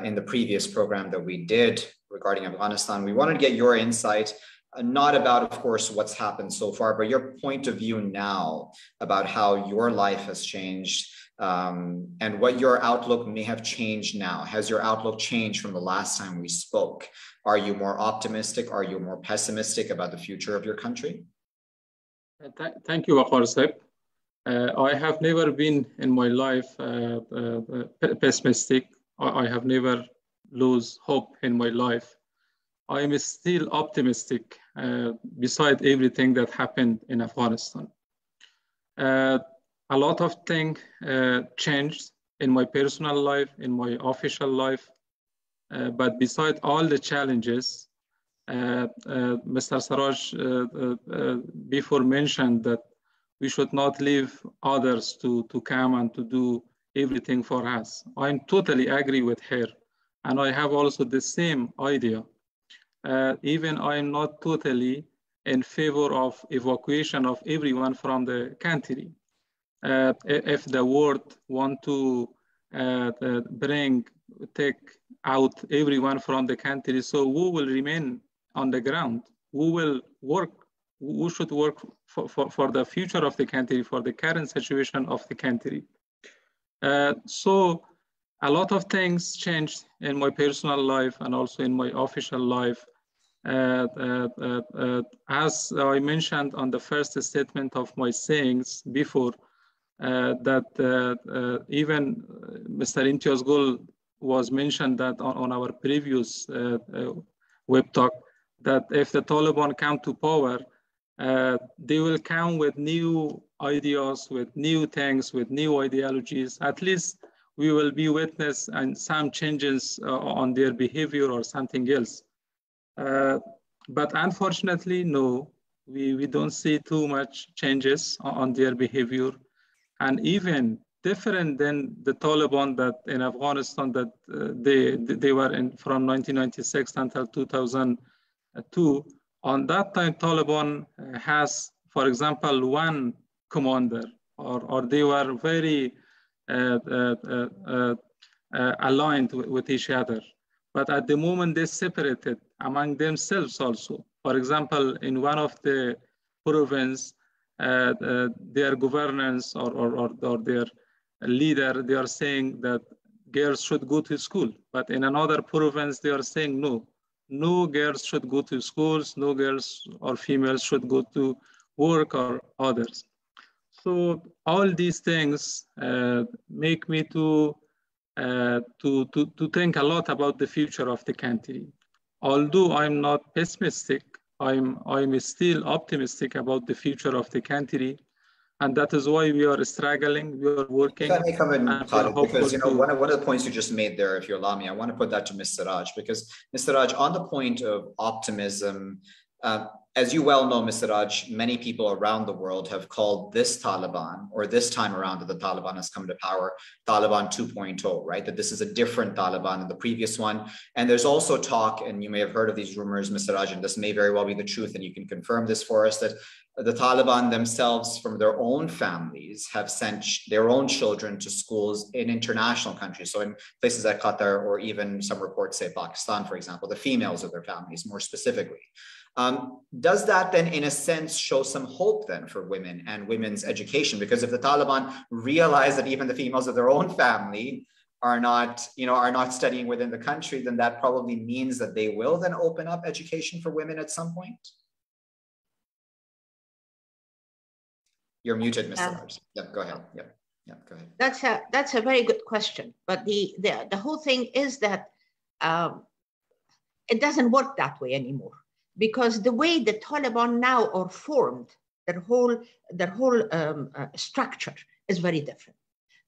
in the previous program that we did regarding Afghanistan, we wanted to get your insight, not about, of course, what's happened so far, but your point of view now about how your life has changed and what your outlook may have changed now. Has your outlook changed from the last time we spoke? Are you more optimistic? Are you more pessimistic about the future of your country? Thank you, Waqar. I have never been in my life pessimistic. I have never lost hope in my life. I am still optimistic beside everything that happened in Afghanistan. A lot of things changed in my personal life, in my official life. But beside all the challenges, Mr. Sarraj before mentioned that we should not leave others to come and to do everything for us. I totally agree with her. And I have also the same idea. Even I am not totally in favor of evacuation of everyone from the country. If the world want to take out everyone from the country, so who will remain on the ground? Who will work? Who should work for the future of the country, for the current situation of the country? So a lot of things changed in my personal life and also in my official life. As I mentioned on the first statement of my sayings before, that even Mr. Imtiaz Gul was mentioned that on our previous web talk, that if the Taliban come to power, they will come with new ideas, with new things, with new ideologies. At least we will be witness and some changes on their behavior or something else. But unfortunately, no, we don't see too much changes on their behavior. And even different than the Taliban that in Afghanistan that they were in from 1996 until 2002. On that time, Taliban has, for example, one commander, or they were very aligned with each other. But at the moment, they separated among themselves also. For example, in one of the provinces, their governance or their leader, they are saying that girls should go to school. But in another province, they are saying, no, no girls should go to schools, no girls or females should go to work or others. So all these things make me to think a lot about the future of the country. Although I'm not pessimistic, I'm still optimistic about the future of the country. And that is why we are struggling, we are working. If I may come in, Khalid, because one of the points you just made there, if you allow me, I want to put that to Mr. Raj, because Mr. Raj, on the point of optimism, as you well know, Mr. Raj, many people around the world have called this Taliban, or this time around that the Taliban has come to power, Taliban 2.0, right? That this is a different Taliban than the previous one. And there's also talk, and you may have heard of these rumors, Mr. Raj, and this may very well be the truth, and you can confirm this for us, that the Taliban themselves, from their own families, have sent their own children to schools in international countries. So in places like Qatar, or even some reports say Pakistan, for example, the females of their families more specifically. Does that then, in a sense, show some hope then for women and women's education? Because if the Taliban realize that even the females of their own family are not studying within the country, then that probably means that they will then open up education for women at some point. You're muted, Mr. Raj. Yeah, go ahead. Yeah, go ahead. That's a very good question. But the whole thing is that it doesn't work that way anymore. Because the way the Taliban now are formed, their whole structure is very different.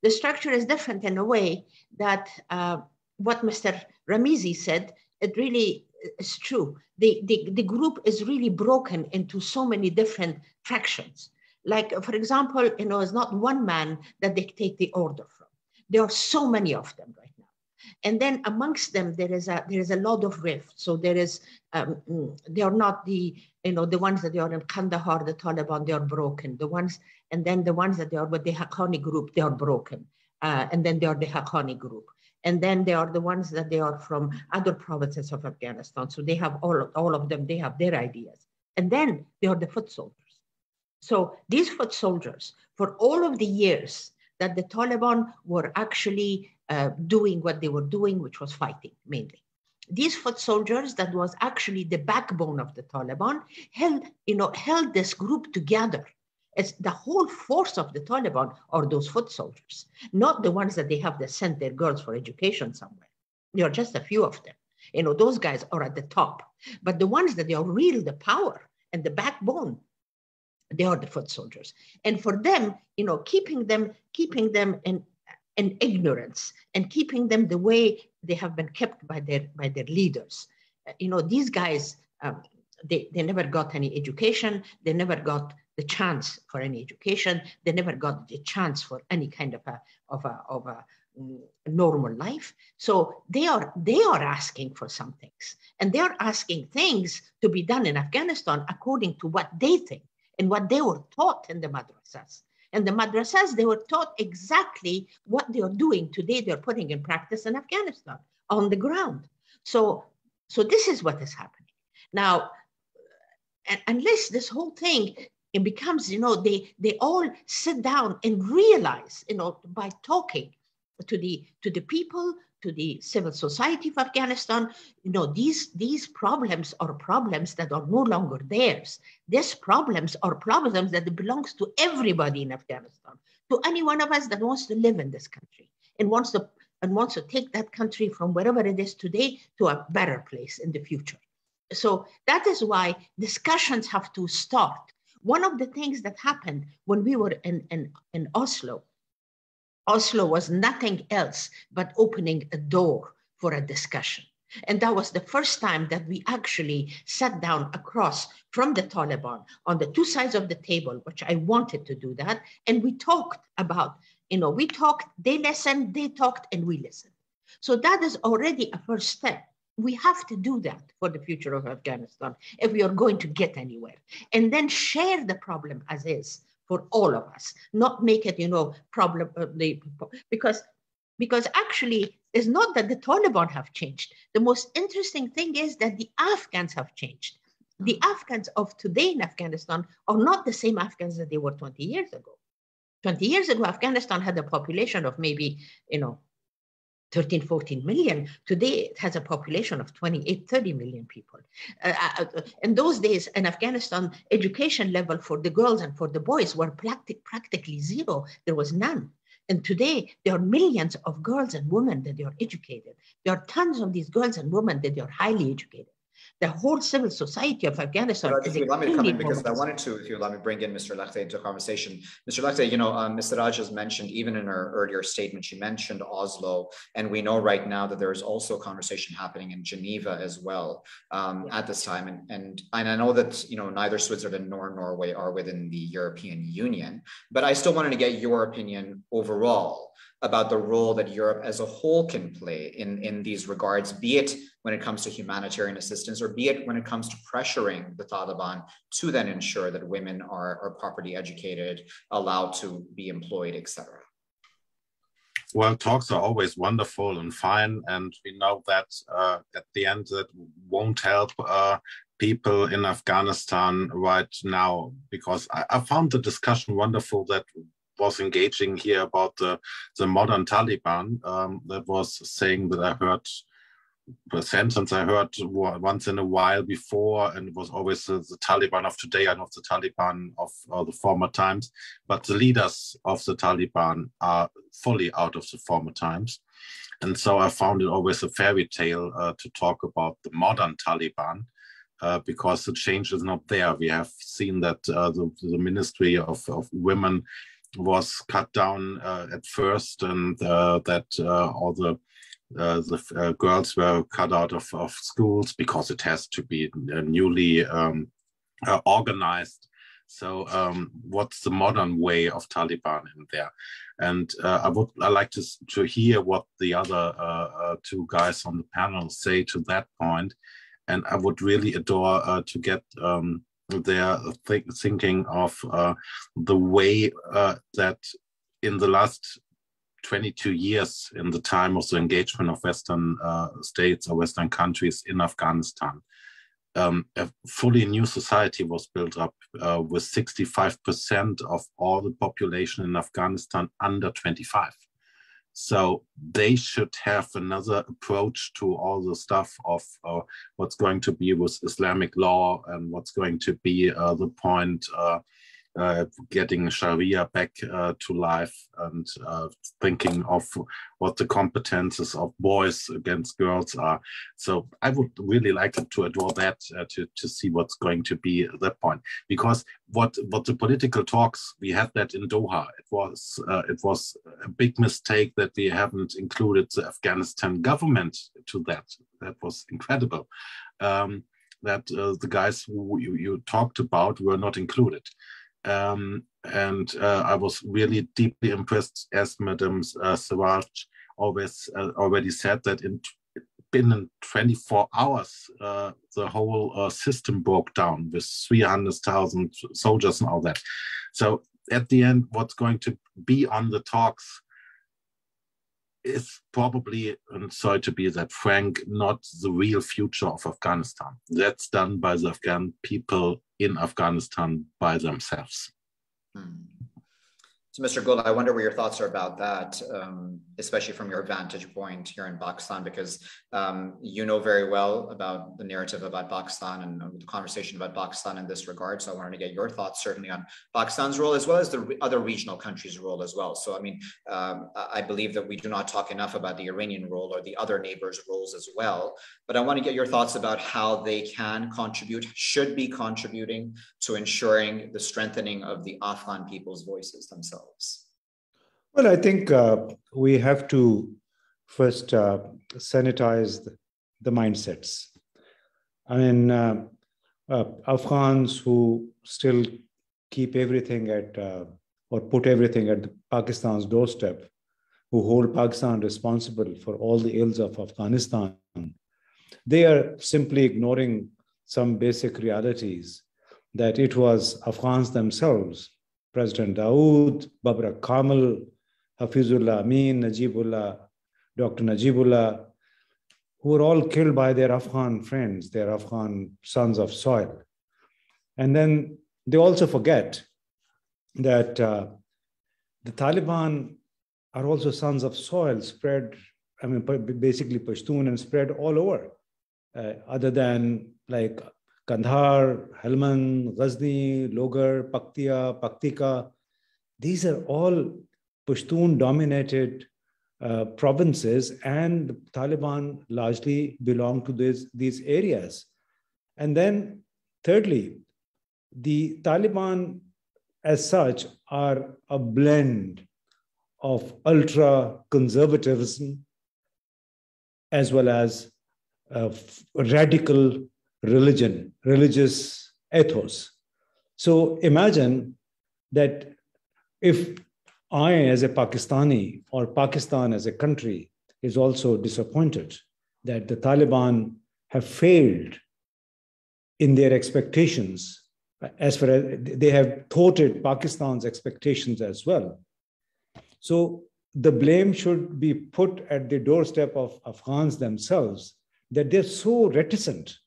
The structure is different in a way that what Mr. Ramizi said, it really is true. The group is really broken into so many different fractions. Like, for example, it's not one man that they take the order from. There are so many of them right now. And then amongst them, there is a lot of rift. So there is, they are not the ones that they are in Kandahar, the Taliban, they are broken. And then the ones that they are with the Haqqani group, they are broken. And then they are the Haqqani group. And then they are the ones that they are from other provinces of Afghanistan. So they have all of them, they have their ideas. And then they are the foot soldiers. So these foot soldiers, for all of the years that the Taliban were actually doing what they were doing, which was fighting mainly. These foot soldiers, that was actually the backbone of the Taliban, held this group together. It's the whole force of the Taliban are those foot soldiers, not the ones that they have that sent their girls for education somewhere. There are just a few of them. Those guys are at the top. But the ones that they are really the power and the backbone, they are the foot soldiers. And for them, keeping them in ignorance and keeping them the way they have been kept by their leaders. These guys, they never got any education. They never got the chance for any education. They never got the chance for any kind of a normal life. So they are asking for some things, and they are asking things to be done in Afghanistan according to what they think and what they were taught in the madrasas. And the madrasas, they were taught exactly what they are doing today. They're putting in practice in Afghanistan on the ground. So this is what is happening now. Unless this whole thing, it becomes, they all sit down and realize, by talking to the people, to the civil society of Afghanistan, these problems are problems that are no longer theirs. These problems are problems that belongs to everybody in Afghanistan, to any one of us that wants to live in this country and wants to take that country from wherever it is today to a better place in the future. So that is why discussions have to start. One of the things that happened when we were in Oslo was nothing else but opening a door for a discussion. And that was the first time that we actually sat down across from the Taliban on the two sides of the table, which I wanted to do that. And we talked about, they listened, they talked, and we listened. So that is already a first step. We have to do that for the future of Afghanistan if we are going to get anywhere. And then share the problem as is for all of us, not make it, problem, because actually it's not that the Taliban have changed. The most interesting thing is that the Afghans have changed. The Afghans of today in Afghanistan are not the same Afghans that they were 20 years ago. 20 years ago, Afghanistan had a population of maybe, 13, 14 million. Today, it has a population of 28, 30 million people. In those days, in Afghanistan, education level for the girls and for the boys were practically zero. There was none. And today, there are millions of girls and women that they are educated. There are tons of these girls and women that they are highly educated. The whole civil society of Afghanistan is if you allow me to come in, because I mobilized. wanted to, if you allow me to bring in Mr. Lechte into a conversation. Mr. Lechte, you know, Mr. Raj has mentioned, even in her earlier statement, she mentioned Oslo, and we know right now that there is also a conversation happening in Geneva as well at this time. And I know that, you know, neither Switzerland nor Norway are within the European Union, but I still wanted to get your opinion overall about the role that Europe as a whole can play in these regards, be it when it comes to humanitarian assistance, or be it when it comes to pressuring the Taliban to then ensure that women are properly educated, allowed to be employed, etc. Well, talks are always wonderful and fine, and we know that at the end that won't help people in Afghanistan right now, because I found the discussion wonderful that was engaging here about the modern Taliban. That was saying that I heard a sentence I heard once in a while before, and it was always the Taliban of today and not the Taliban of the former times. But the leaders of the Taliban are fully out of the former times. And so I found it always a fairy tale to talk about the modern Taliban, because the change is not there. We have seen that the Ministry of Women was cut down at first, and that all the girls were cut out of schools because it has to be newly organized. So what's the modern way of Taliban in there? And I like to hear what the other two guys on the panel say to that point. And I would really adore to get their thinking of the way that in the last 22 years, in the time of the engagement of Western states or Western countries in Afghanistan, a fully new society was built up with 65% of all the population in Afghanistan under 25. So they should have another approach to all the stuff of what's going to be with Islamic law and what's going to be the point getting Sharia back to life, and thinking of what the competences of boys against girls are. So I would really like to adore that to see what's going to be at that point. Because what the political talks, we had that in Doha. It was a big mistake that we haven't included the Afghanistan government to that. That was incredible. That the guys who you talked about were not included. And I was really deeply impressed, as Madam Siraj already said, that in 24 hours, the whole system broke down with 300,000 soldiers and all that. So at the end, what's going to be on the talks is probably, and sorry to be that frank, not the real future of Afghanistan. That's done by the Afghan people in Afghanistan by themselves. So, Mr. Gul, I wonder what your thoughts are about that, especially from your vantage point here in Pakistan, because you know very well about the narrative about Pakistan and the conversation about Pakistan in this regard. So I wanted to get your thoughts certainly on Pakistan's role, as well as the other regional countries' role as well. So, I mean, I believe that we do not talk enough about the Iranian role or the other neighbors' roles as well. But I want to get your thoughts about how they can contribute, should be contributing to ensuring the strengthening of the Afghan people's voices themselves. Well, I think we have to first sanitize the mindsets. I mean, Afghans who still keep everything at, or put everything at Pakistan's doorstep, who hold Pakistan responsible for all the ills of Afghanistan, they are simply ignoring some basic realities, that it was Afghans themselves, President Dawood, Babrak Kamal, Hafizullah Amin, Najibullah, Dr. Najibullah, who were all killed by their Afghan friends, their Afghan sons of soil. And then they also forget that the Taliban are also sons of soil spread I mean, basically Pashtun and spread all over, other than like Kandahar, Helmand, Ghazni, Logar, Paktia, Paktika. These are all Pashtun-dominated provinces, and the Taliban largely belong to these areas. And then thirdly, the Taliban as such are a blend of ultra-conservatism as well as radical religious ethos. So imagine that if I, as a Pakistani, or Pakistan as a country, is also disappointed that the Taliban have failed in their expectations, as far as they have thwarted Pakistan's expectations as well. So the blame should be put at the doorstep of Afghans themselves, that they're so reticent,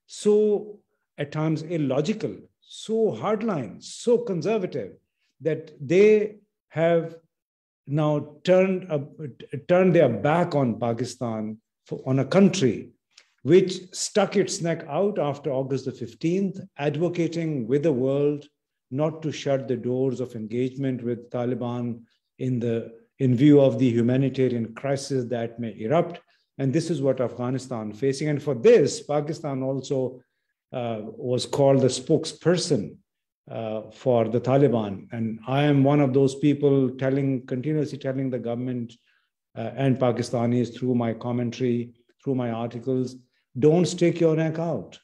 so at times illogical, so hardline, so conservative, that they have now turned their back on Pakistan, on a country which stuck its neck out after August the 15th, advocating with the world not to shut the doors of engagement with Taliban in view of the humanitarian crisis that may erupt. And this is what Afghanistan is facing. And for this, Pakistan also was called the spokesperson for the Taliban. And I am one of those people continuously telling the government and Pakistanis through my commentary, through my articles, don't stick your neck out.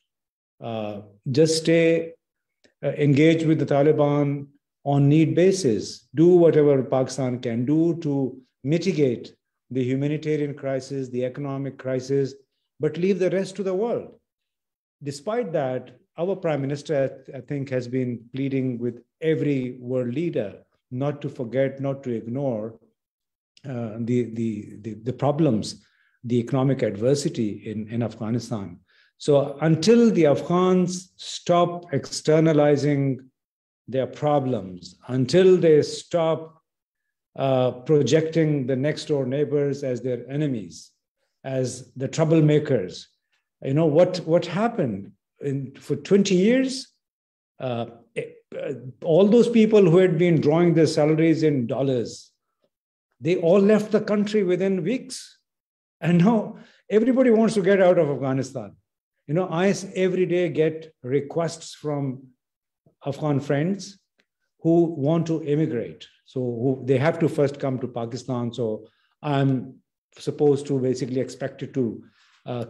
Just stay engaged with the Taliban on need basis. Do whatever Pakistan can do to mitigate the humanitarian crisis, the economic crisis, but leave the rest to the world. Despite that, our Prime Minister, I think, has been pleading with every world leader not to forget, not to ignore the problems, the economic adversity in Afghanistan. So until the Afghans stop externalizing their problems, until they stop projecting the next door neighbors as their enemies, as the troublemakers, you know, what happened for 20 years? All those people who had been drawing their salaries in dollars, they all left the country within weeks. And now everybody wants to get out of Afghanistan. You know, I every day get requests from Afghan friends who want to immigrate. So they have to first come to Pakistan. So I'm supposed to basically expected to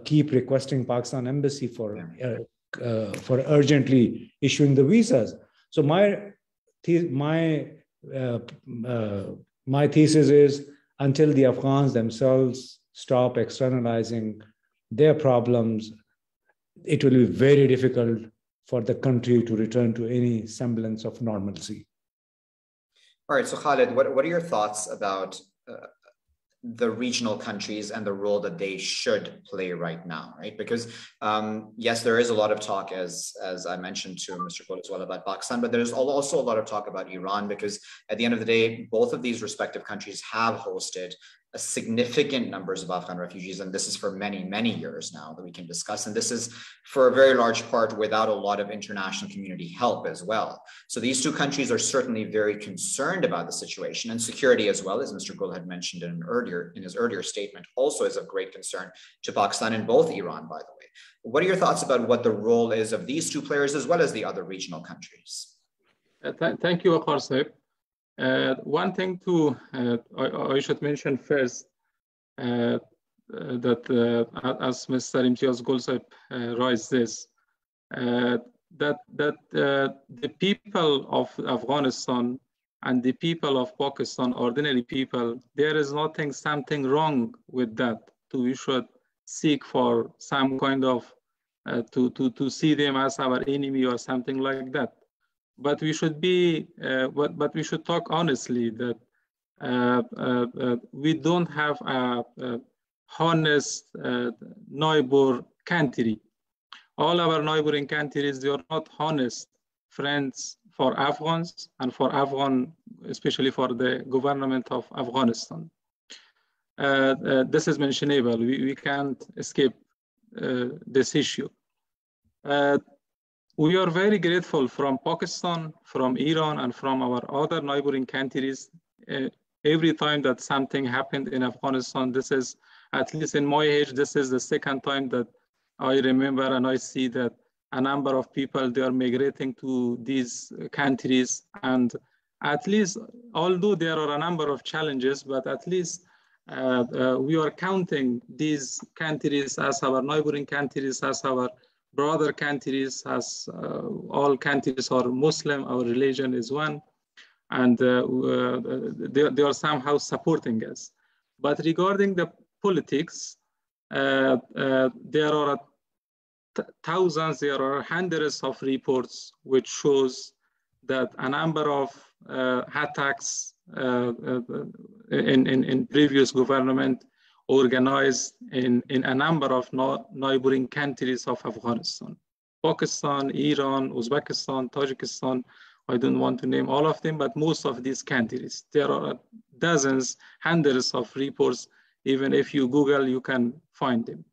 keep requesting Pakistan embassy for urgently issuing the visas. So my thesis is, until the Afghans themselves stop externalizing their problems, it will be very difficult for the country to return to any semblance of normalcy. All right, so Khalid, what are your thoughts about the regional countries and the role that they should play right now, right? Because yes, there is a lot of talk, as I mentioned to Mr. Gul as well, about Pakistan, but there's also a lot of talk about Iran, because at the end of the day, both of these respective countries have hosted a significant numbers of Afghan refugees, and this is for many, many years now that we can discuss. And this is for a very large part without a lot of international community help as well. So these two countries are certainly very concerned about the situation, and security as well, as Mr. Gul had mentioned in his earlier statement, also is of great concern to Pakistan and both Iran, by the way. What are your thoughts about what the role is of these two players as well as the other regional countries? Thank you, Waqar Saib. One thing I should mention first, that as Mr. Imtiaz Gul Saib raised this, that the people of Afghanistan and the people of Pakistan, ordinary people, there is something wrong with that. We should seek for some kind of to see them as our enemy or something like that. But we should but we should talk honestly that we don't have a honest neighbor country. All our neighboring countries, they are not honest friends for Afghans and for Afghan, especially for the government of Afghanistan. this is mentionable. We can't escape this issue. We are very grateful from Pakistan, from Iran, and from our other neighboring countries. Every time that something happened in Afghanistan, this is, at least in my age, this is the second time that I remember and I see that a number of people, they are migrating to these countries. And at least, although there are a number of challenges, but at least we are counting these countries as our neighboring countries, as our brother countries, as all countries are Muslim, our religion is one, and they are somehow supporting us. But regarding the politics, there are thousands, there are hundreds of reports which shows that a number of attacks in previous government organized in a number of neighboring countries of Afghanistan. Pakistan, Iran, Uzbekistan, Tajikistan, I don't want to name all of them, but most of these countries. There are dozens, hundreds of reports. Even if you Google, you can find them.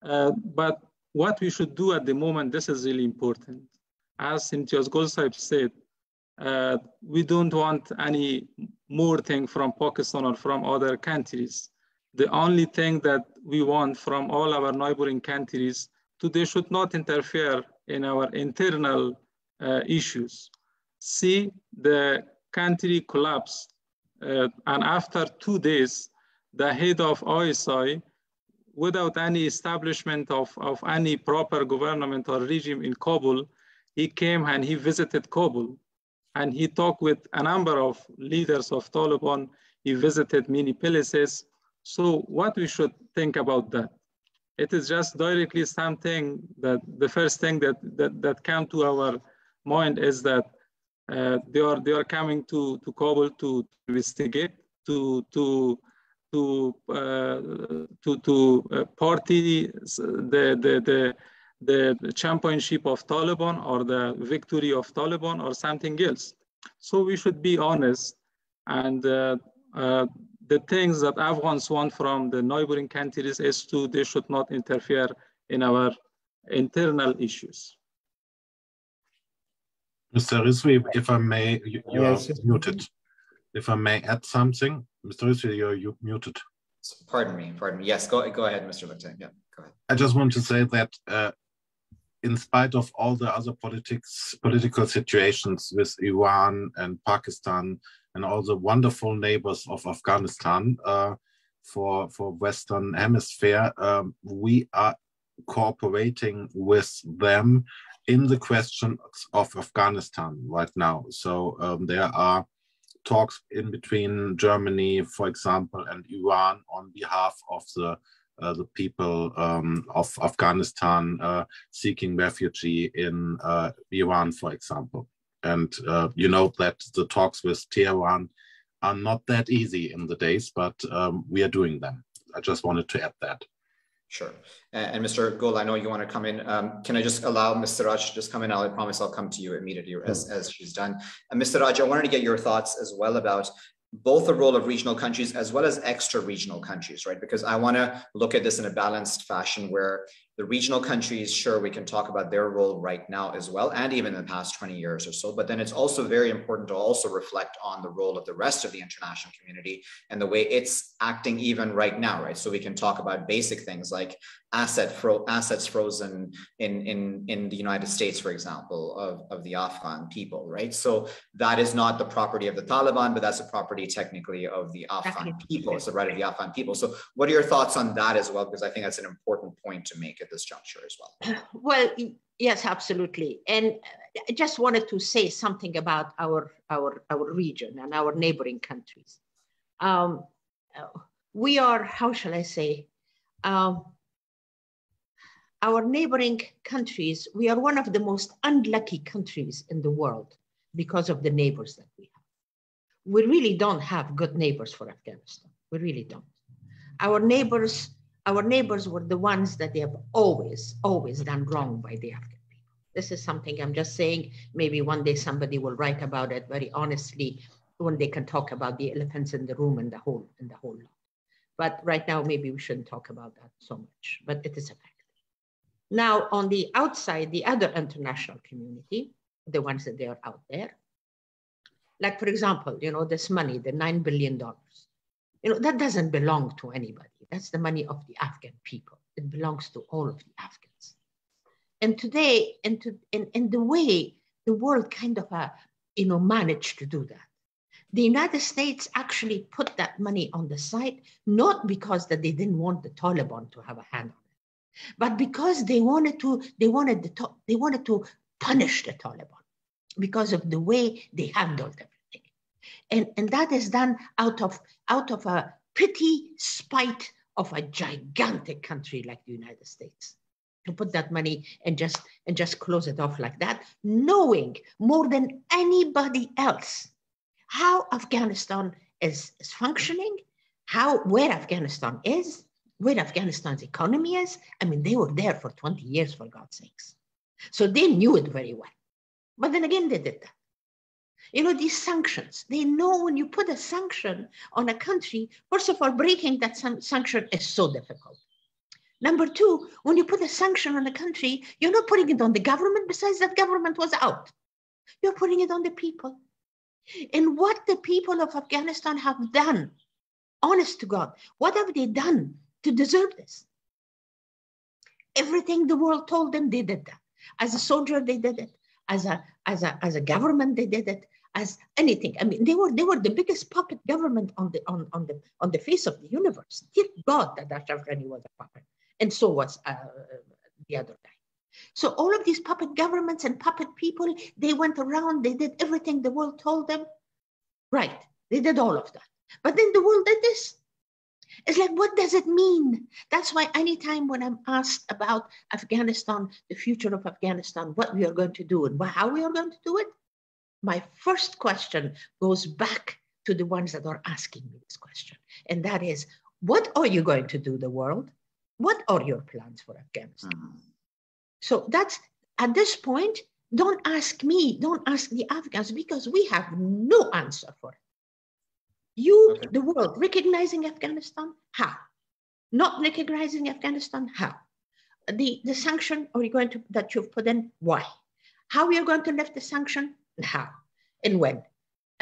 But what we should do at the moment, this is really important. As Imtiaz Golsaib said, we don't want any more thing from Pakistan or from other countries. The only thing that we want from all our neighboring countries, they should not interfere in our internal issues. See the country collapse, and after 2 days, the head of ISI, without any establishment of any proper government or regime in Kabul, he came and he visited Kabul. And he talked with a number of leaders of Taliban. He visited many places. So what we should think about that? It is just directly something that the first thing that came to our mind is that they are coming to Kabul to investigate, to party the championship of Taliban or the victory of Taliban or something else. So we should be honest, and the things that Afghans want from the neighboring countries is they should not interfere in our internal issues. Mr. Rizvi, if I may, you are muted. If I may add something, Mr. Rizvi, you're muted. Pardon me. Yes, go ahead, Mr. Lecter. Yeah, go ahead. I just want to say that in spite of all the other political situations with Iran and Pakistan and all the wonderful neighbors of Afghanistan for Western Hemisphere, we are cooperating with them in the question of Afghanistan right now. So there are talks in between Germany, for example, and Iran on behalf of the people of Afghanistan seeking refugee in Iran, for example. And you know that the talks with Tehran are not that easy in the days, but we are doing them. I just wanted to add that. Sure. And Mr. Gul, I know you want to come in. Can I just allow Mr. Raj to just come in? I promise I'll come to you immediately as she's done. And Mr. Raj, I wanted to get your thoughts as well about both the role of regional countries as well as extra regional countries, right? Because I want to look at this in a balanced fashion where the regional countries, sure, we can talk about their role right now as well, and even in the past 20 years or so, but then it's also very important to also reflect on the role of the rest of the international community and the way it's acting even right now, right? So we can talk about basic things like assets frozen in the United States, for example, of the Afghan people, right? So that is not the property of the Taliban, but that's a property technically of the Afghan people. It's the right of the Afghan people. So what are your thoughts on that as well? Because I think that's an important point to make at this juncture as well. Well, yes, absolutely. And I just wanted to say something about our region and our neighboring countries. We are, how shall I say, our neighboring countries, we are one of the most unlucky countries in the world because of the neighbors that we have. We really don't have good neighbors for Afghanistan. We really don't. Our neighbors were the ones that they have always done wrong by the Afghan people. This is something I'm just saying, maybe one day somebody will write about it very honestly when they can talk about the elephants in the room and the whole lot. But right now, maybe we shouldn't talk about that so much, but it is a fact. Now, on the outside, the other international community, the ones that they are out there, like, for example, this money, the $9 billion, that doesn't belong to anybody. That's the money of the Afghan people. It belongs to all of the Afghans. And today, in the way the world kind of, managed to do that, the United States actually put that money on the side, not because that they didn't want the Taliban to have a hand on it, but because they wanted to punish the Taliban because of the way they handled everything. And that is done out of a petty spite of a gigantic country like the United States, to put that money and just close it off like that, knowing more than anybody else how Afghanistan is functioning, where Afghanistan is, where Afghanistan's economy is. I mean, they were there for 20 years, for God's sakes. So they knew it very well. But then again, they did that. These sanctions, they know when you put a sanction on a country, first of all, breaking that sanction is so difficult. Number two, when you put a sanction on a country, you're not putting it on the government. Besides, that government was out. You're putting it on the people. And what the people of Afghanistan have done, honest to God, what have they done to deserve this? Everything the world told them, they did that. As a soldier, they did it. As a government, they did it. As anything. I mean, they were the biggest puppet government on the face of the universe. Dear God, that Ashraf Ghani was a puppet, and so was the other guy. So all of these puppet governments and puppet people, they went around, they did everything the world told them. Right, they did all of that. But then the world did this. It's like, what does it mean? That's why anytime when I'm asked about Afghanistan, the future of Afghanistan, what we are going to do and how we are going to do it, my first question goes back to the ones that are asking me this question. And that is, what are you going to do, the world? What are your plans for Afghanistan? So that's, at this point, don't ask me, don't ask the Afghans, because we have no answer for it. The world, recognizing Afghanistan, how? Not recognizing Afghanistan, how? The sanction that you've put in, why? How we are going to lift the sanction, and how, and when?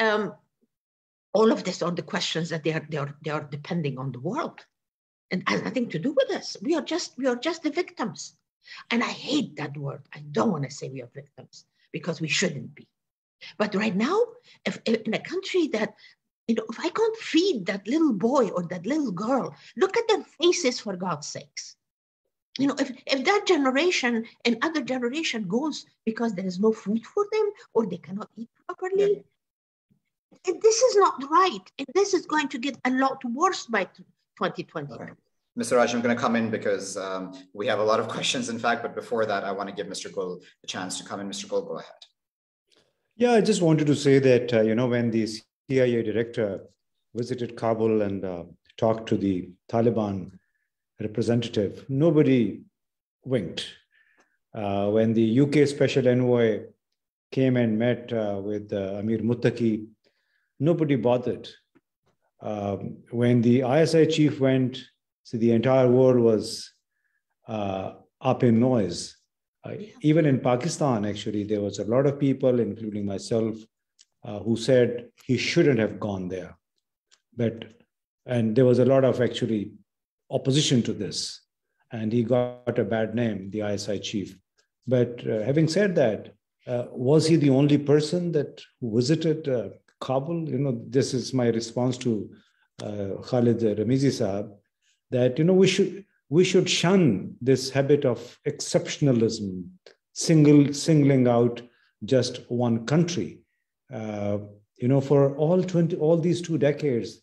All of this are the questions that they are depending on the world, and has nothing to do with us. We are just the victims. And I hate that word. I don't want to say we are victims, because we shouldn't be. But right now, if in a country that, if I can't feed that little boy or that little girl, look at their faces, for God's sakes. If that generation and other generation goes because there is no food for them or they cannot eat properly, and this is not right. And this is going to get a lot worse by 2020. Okay. Mr. Raj, I'm going to come in because we have a lot of questions, in fact, but before that, I want to give Mr. Gul a chance to come in. Mr. Gul, go ahead. Yeah, I just wanted to say that, when the CIA director visited Kabul and talked to the Taliban representative, nobody winked. When the UK special envoy came and met with Amir Muttaqi, nobody bothered. When the ISI chief went, so the entire world was up in noise. Even in Pakistan, actually, there was a lot of people, including myself, who said he shouldn't have gone there. And there was a lot of actually opposition to this. And he got a bad name, the ISI chief. But having said that, was he the only person who visited Kabul? This is my response to Khalid Ramizi Saab, that we should shun this habit of exceptionalism, singling out just one country. For all these 2 decades,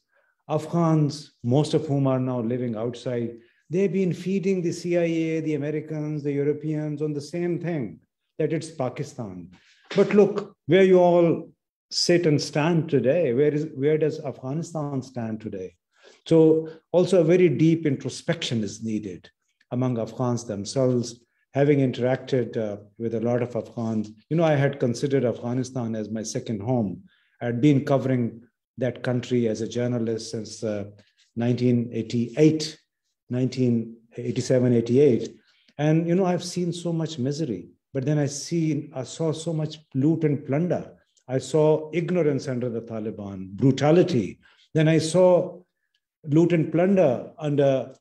Afghans, most of whom are now living outside, they've been feeding the CIA, the Americans, the Europeans on the same thing, that it's Pakistan. But look, where you all sit and stand today, where does Afghanistan stand today? So also a very deep introspection is needed among Afghans themselves. Having interacted with a lot of Afghans, I had considered Afghanistan as my second home. I had been covering that country as a journalist since 1988, 1987, 88. And, you know, I've seen so much misery, but then I saw so much loot and plunder. I saw ignorance under the Taliban, brutality. Then I saw loot and plunder under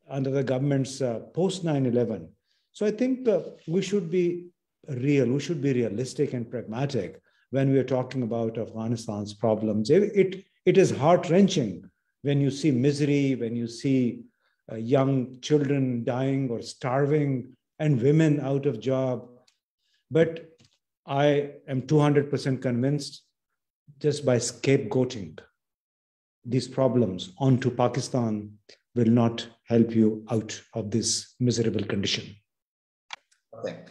the government's post 9/11. So I think we should be real, we should be realistic and pragmatic when we are talking about Afghanistan's problems. It is heart-wrenching when you see misery, when you see young children dying or starving and women out of job. But I am 200% convinced just by scapegoating these problems onto Pakistan will not help you out of this miserable condition. Okay.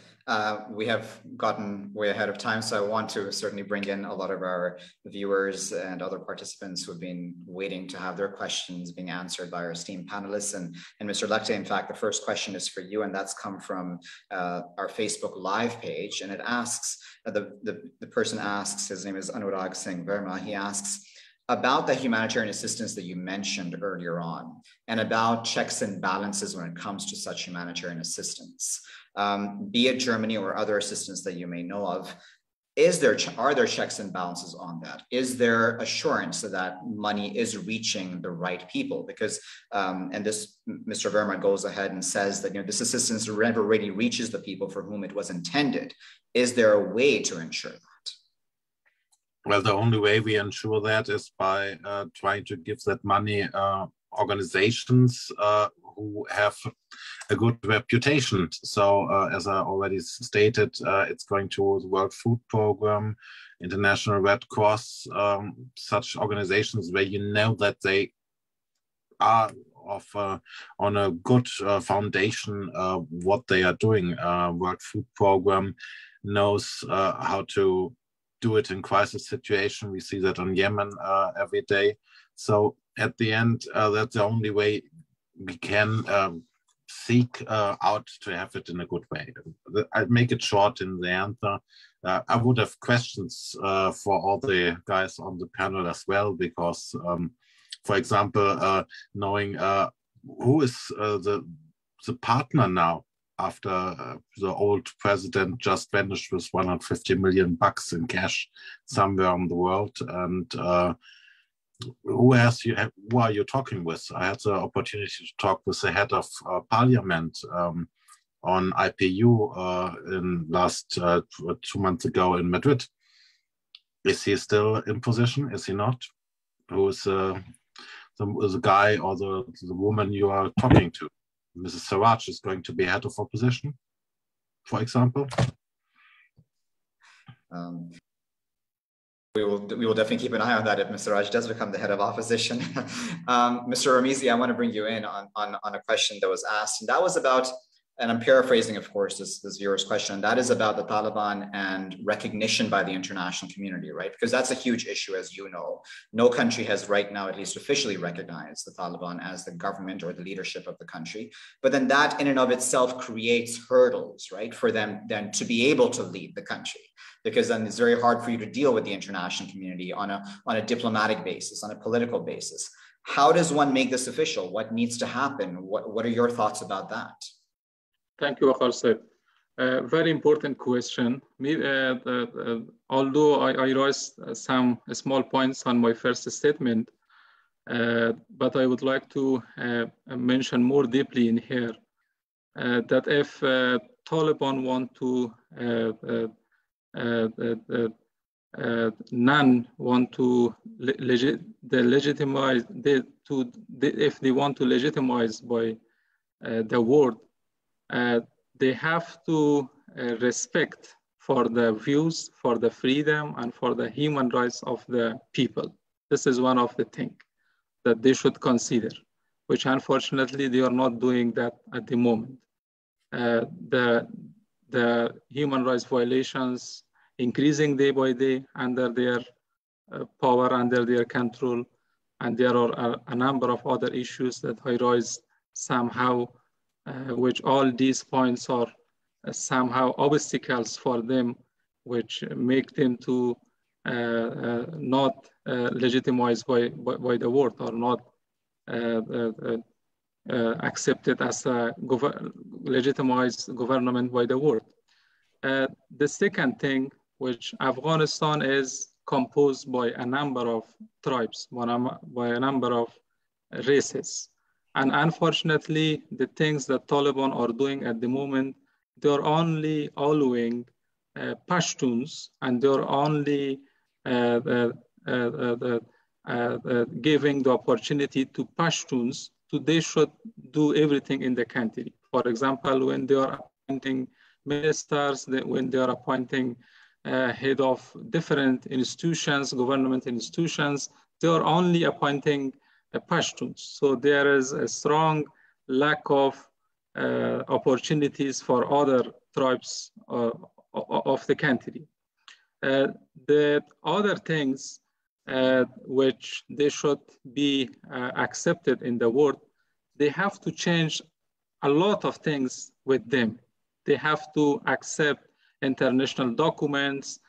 We have gotten way ahead of time, so I want to certainly bring in a lot of our viewers and other participants who have been waiting to have their questions being answered by our esteemed panelists. And Mr. Lakte, in fact, the first question is for you, and that's come from our Facebook Live page. And it asks, the person asks, his name is Anurag Singh Verma, he asks, about the humanitarian assistance that you mentioned earlier on, and about checks and balances when it comes to such humanitarian assistance, be it Germany or other assistance that you may know of. Are there checks and balances on that? Is there assurance that money is reaching the right people? Because, and this, Mr. Verma goes ahead and says that, you know, this assistance never really reaches the people for whom it was intended. Is there a way to ensure that? Well, the only way we ensure that is by trying to give that money organizations who have a good reputation. So as I already stated, it's going to the World Food Program, International Red Cross, such organizations where you know that they are on a good foundation what they are doing. World Food Program knows how to do it in crisis situation. We see that on Yemen every day. So at the end, that's the only way we can seek out to have it in a good way. I'll make it short in the answer. I would have questions for all the guys on the panel as well, because, for example, knowing who is the partner now after the old president just vanished with 150 million bucks in cash somewhere in the world, and who are you talking with? I had the opportunity to talk with the head of parliament on IPU in last 2 months ago in Madrid. Is he still in position? Is he not? Who is the guy or the woman you are talking to? Mrs. Sarraj is going to be head of opposition, for example. We will definitely keep an eye on that if Mr. Raj does become the head of opposition. Mr. Ramizi, I want to bring you in on a question that was asked, and that was about, and I'm paraphrasing, of course, this viewer's question, that is about the Taliban and recognition by the international community, right? Because that's a huge issue, as you know. No country has right now, at least officially, recognized the Taliban as the government or the leadership of the country. But then that in and of itself creates hurdles, right, for them then to be able to lead the country. Because then it's very hard for you to deal with the international community on a diplomatic basis, on a political basis. How does one make this official? What needs to happen? What are your thoughts about that? Thank you, Akhar Saib. Very important question. Although I raised some small points on my first statement, but I would like to mention more deeply in here that if Taliban want to none want to legitimize, if they want to legitimize by the world, they have to respect for the views, for the freedom, and for the human rights of the people. This is one of the things that they should consider, which unfortunately they are not doing that at the moment. The human rights violations increasing day by day under their power, under their control, and there are a number of other issues that I raised somehow, which all these points are somehow obstacles for them, which make them to not legitimized by the world, or not accepted as a legitimized government by the world. The second thing, which Afghanistan is composed by a number of tribes, by a number of races. And unfortunately, the things that Taliban are doing at the moment, they're only allowing Pashtuns, and they're only giving the opportunity to Pashtuns they should do everything in the country. For example, when they are appointing ministers, when they are appointing head of different institutions, government institutions, they are only appointing Pashtuns. So there is a strong lack of opportunities for other tribes of the country. The other things which they should be accepted in the world, they have to change a lot of things with them. They have to accept international documents,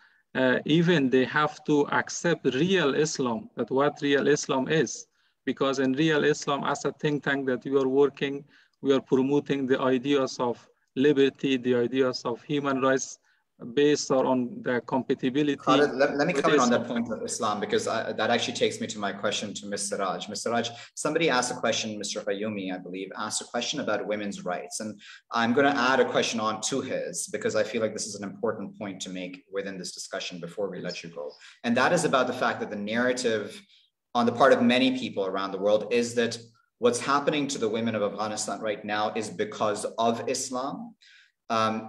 even they have to accept real Islam, that what real Islam is. Because in real Islam, as a think tank that we are working, we are promoting the ideas of liberty, the ideas of human rights, based on the compatibility. Khalid, let me come in on that point of Islam, because that actually takes me to my question to Ms. Siraj. Ms. Siraj, somebody asked a question, Mr. Hayumi, I believe, asked a question about women's rights. And I'm going to add a question on to his, because I feel like this is an important point to make within this discussion before we let you go. And that is about the fact that the narrative on the part of many people around the world is that what's happening to the women of Afghanistan right now is because of Islam.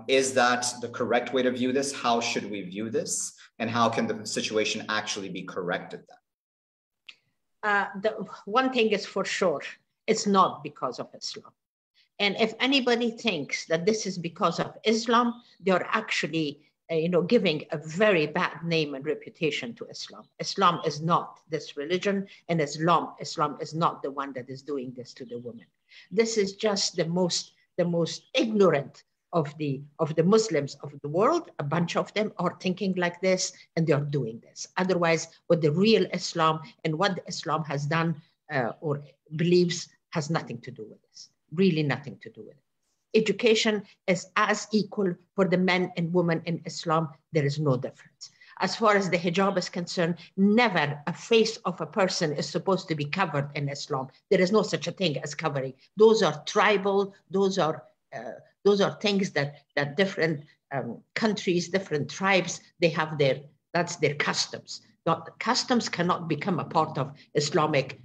Is that the correct way to view this? How should we view this? And how can the situation actually be corrected then? The one thing is for sure, it's not because of Islam. And if anybody thinks that this is because of Islam, they're actually giving a very bad name and reputation to Islam. Islam is not this religion, and Islam is not the one that is doing this to the women. This is just the most ignorant of the Muslims of the world. A bunch of them are thinking like this, and they are doing this. Otherwise, what the real Islam and what Islam has done or believes has nothing to do with this. Really nothing to do with it. Education is as equal for the men and women in Islam. There is no difference. As far as the hijab is concerned, never a face of a person is supposed to be covered in Islam. There is no such a thing as covering. Those are tribal, those are things that different countries, different tribes, they have that's their customs. Customs cannot become a part of Islamic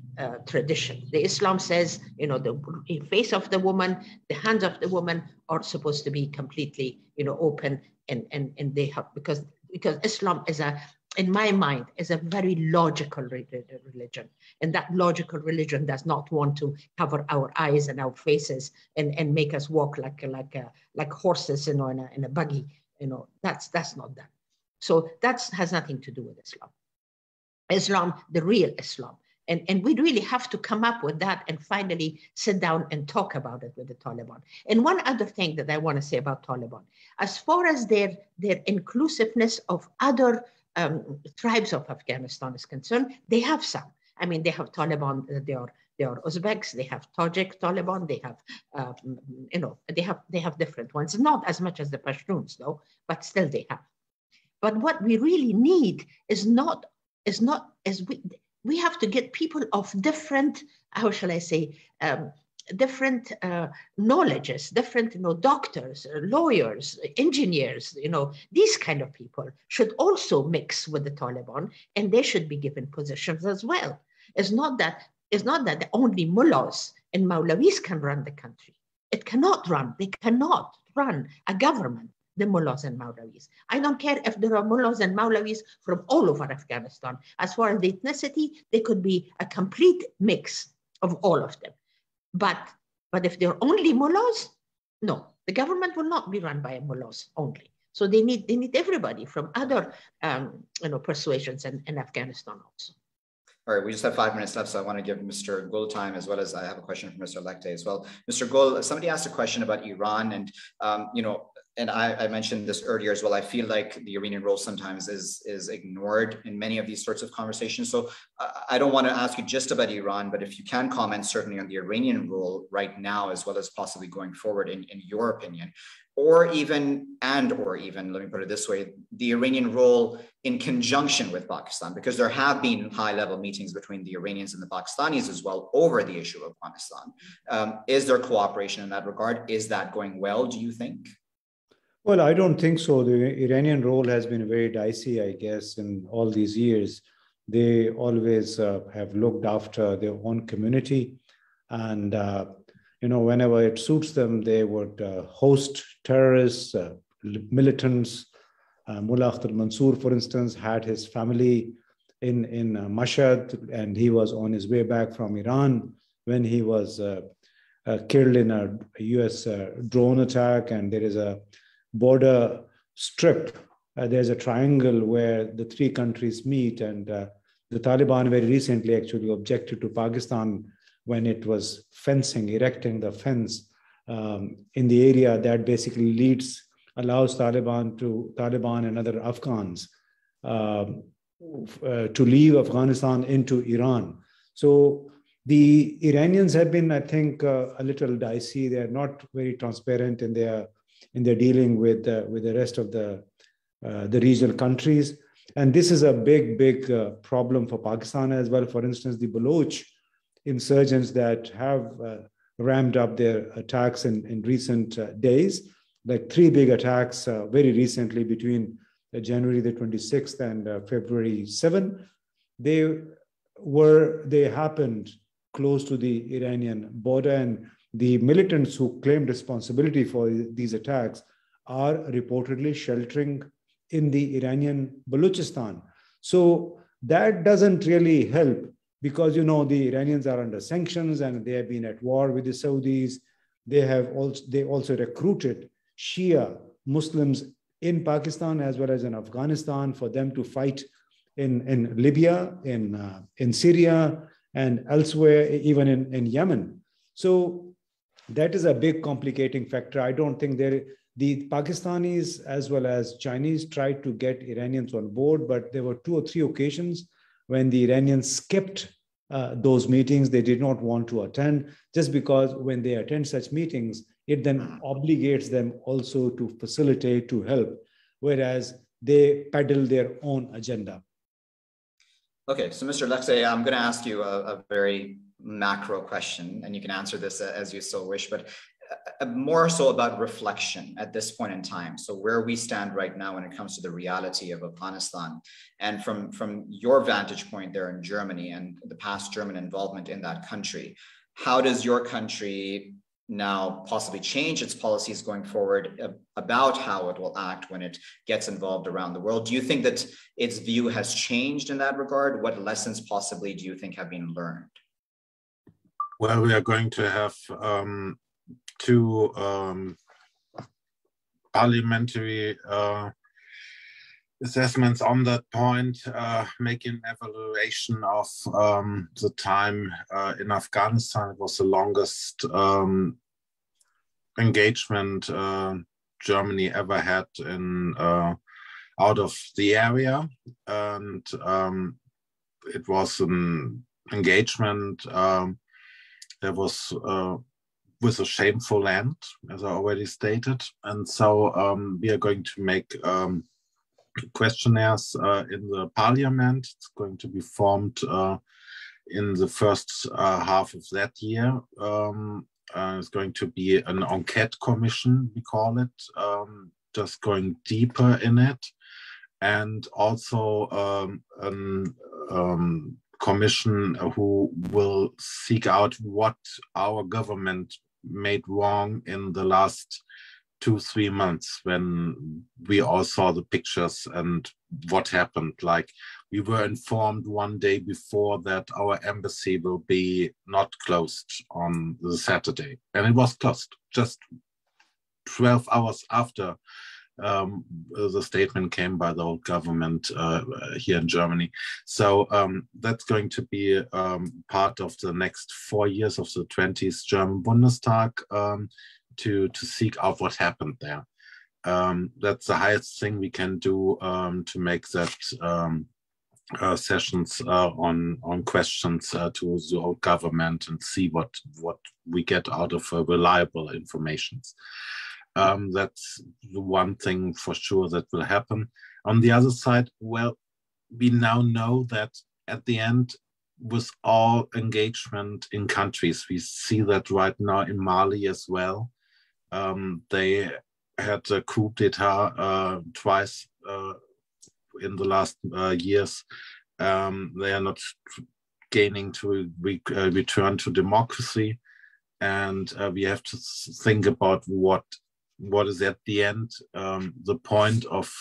tradition. The Islam says, the face of the woman, the hands of the woman are supposed to be completely, open, and they have, because Islam is in my mind, is a very logical religion. And that logical religion does not want to cover our eyes and our faces and make us walk like horses, in a buggy. That's not that. So that has nothing to do with Islam. Islam, the real Islam. And we really have to come up with that and finally sit down and talk about it with the Taliban. And one other thing that I want to say about Taliban, as far as their inclusiveness of other tribes of Afghanistan is concerned, they have some. I mean, they have Taliban, they are Uzbeks, they have Tajik Taliban, they have, they have different ones, not as much as the Pashtuns though, but still they have. But what we really need is we have to get people of different, how shall I say, different knowledges, different, doctors, lawyers, engineers, these kind of people should also mix with the Taliban, and they should be given positions as well. It's not that only mullahs and Maulawis can run the country. It cannot run. They cannot run a government, the mullahs and Maulawis. I don't care if there are mullahs and Maulawis from all over Afghanistan. As far as the ethnicity, they could be a complete mix of all of them. But if they're only mullahs, no, the government will not be run by mullahs only. So they need everybody from other persuasions in Afghanistan also. All right, we just have 5 minutes left, so I want to give Mr. Gul time, as well as I have a question for Mr. Lekte as well. Mr. Gul, somebody asked a question about Iran, and and I mentioned this earlier as well, I feel like the Iranian role sometimes is ignored in many of these sorts of conversations. So I don't want to ask you just about Iran, but if you can comment certainly on the Iranian role right now, as well as possibly going forward in your opinion, or even, let me put it this way, the Iranian role in conjunction with Pakistan, because there have been high-level meetings between the Iranians and the Pakistanis as well over the issue of Afghanistan. Is there cooperation in that regard? Is that going well, do you think? Well, I don't think so. The Iranian role has been very dicey, I guess, in all these years. They always have looked after their own community. And, whenever it suits them, they would host terrorists, militants. Mullah Akhtar Mansour, for instance, had his family in Mashhad, and he was on his way back from Iran when he was killed in a US drone attack. And there is a border strip. There's a triangle where the three countries meet, and the Taliban very recently actually objected to Pakistan when it was erecting the fence in the area that basically allows Taliban and other Afghans to leave Afghanistan into Iran. So the Iranians have been, I think, a little dicey. They're not very transparent in their dealing with the rest of the regional countries. And this is a big problem for Pakistan as well. For instance, the Baloch insurgents that have ramped up their attacks in recent days, like 3 big attacks very recently between January the 26th and February 7th. They happened close to the Iranian border, and the militants who claimed responsibility for these attacks are reportedly sheltering in the Iranian Balochistan. So that doesn't really help, because, the Iranians are under sanctions and they have been at war with the Saudis. They also recruited Shia Muslims in Pakistan as well as in Afghanistan for them to fight in Libya, in Syria, and elsewhere, even in Yemen. So that is a big complicating factor. I don't think the Pakistanis as well as Chinese tried to get Iranians on board, but there were 2 or 3 occasions when the Iranians skipped those meetings. They did not want to attend, just because when they attend such meetings, it then obligates them also to facilitate, to help, whereas they peddle their own agenda. Okay, so Mr. Lakhzai, I'm going to ask you a very macro question, and you can answer this as you so wish, but more so about reflection at this point in time. So where we stand right now when it comes to the reality of Afghanistan, and from your vantage point there in Germany and the past German involvement in that country, how does your country now possibly change its policies going forward about how it will act when it gets involved around the world? Do you think that its view has changed in that regard? What lessons possibly do you think have been learned? Well, we are going to have 2 parliamentary assessments on that point, making an evaluation of the time in Afghanistan. It was the longest engagement Germany ever had out of the area, and it was an engagement that was with a shameful end, as I already stated. And so we are going to make questionnaires in the parliament. It's going to be formed in the first half of that year. It's going to be an enquete commission, we call it, just going deeper in it. And also a commission who will seek out what our government made wrong in the last 2-3 months, when we all saw the pictures and what happened. Like, we were informed one day before that our embassy will be not closed on the Saturday, and it was closed just 12 hours after the statement came by the old government here in Germany. So that's going to be part of the next 4 years of the 20th German Bundestag, to seek out what happened there. That's the highest thing we can do to make that sessions on questions to the government and see what we get out of reliable information. That's the one thing for sure that will happen. On the other side, well, we now know that at the end, with all engagement in countries, we see that right now in Mali as well. They had a coup d'etat twice in the last years. They are not gaining to return to democracy, and we have to think about what is at the end the point of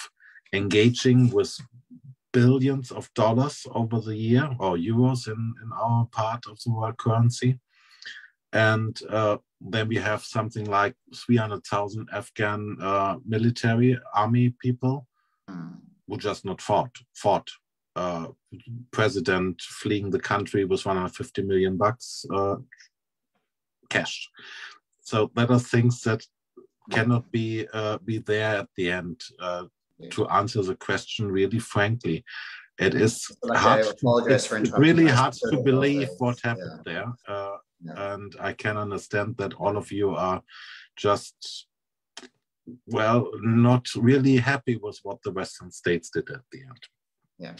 engaging with billions of dollars over the year, or euros in our part of the world currency. And then we have something like 300,000 Afghan military army people who just not fought. President fleeing the country with $150 million cash. So that are things that cannot be there at the end to answer the question really frankly. It is really hard to believe what happened there. And I can understand that all of you are just, well, not really happy with what the Western states did at the end. Yeah.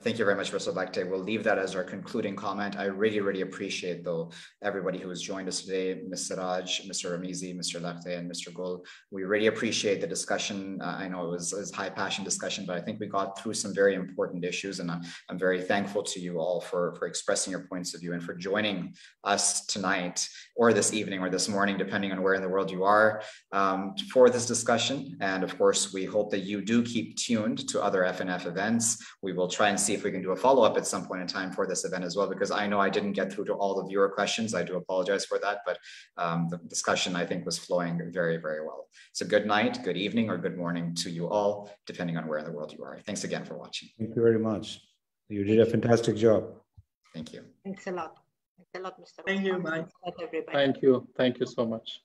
Thank you very much, Mr. Lekte. We'll leave that as our concluding comment. I really, really appreciate, though, everybody who has joined us today, Ms. Siraj, Mr. Ramizi, Mr. Lekte, and Mr. Gul. We really appreciate the discussion. I know it was high passion discussion, but I think we got through some very important issues, and I'm very thankful to you all for expressing your points of view and for joining us tonight or this evening or this morning, depending on where in the world you are, for this discussion. And of course, we hope that you do keep tuned to other FNF events. We will try and see if we can do a follow-up at some point in time for this event as well, because I know I didn't get through to all the viewer questions. I do apologize for that, but the discussion, I think, was flowing very, very well. So good night, good evening, or good morning to you all, depending on where in the world you are. Thanks again for watching. Thank you very much. You did a fantastic job. Thank you. Thanks a lot. Thanks a lot, Mr. Thank you. Bye. Everybody. Thank you. Thank you so much.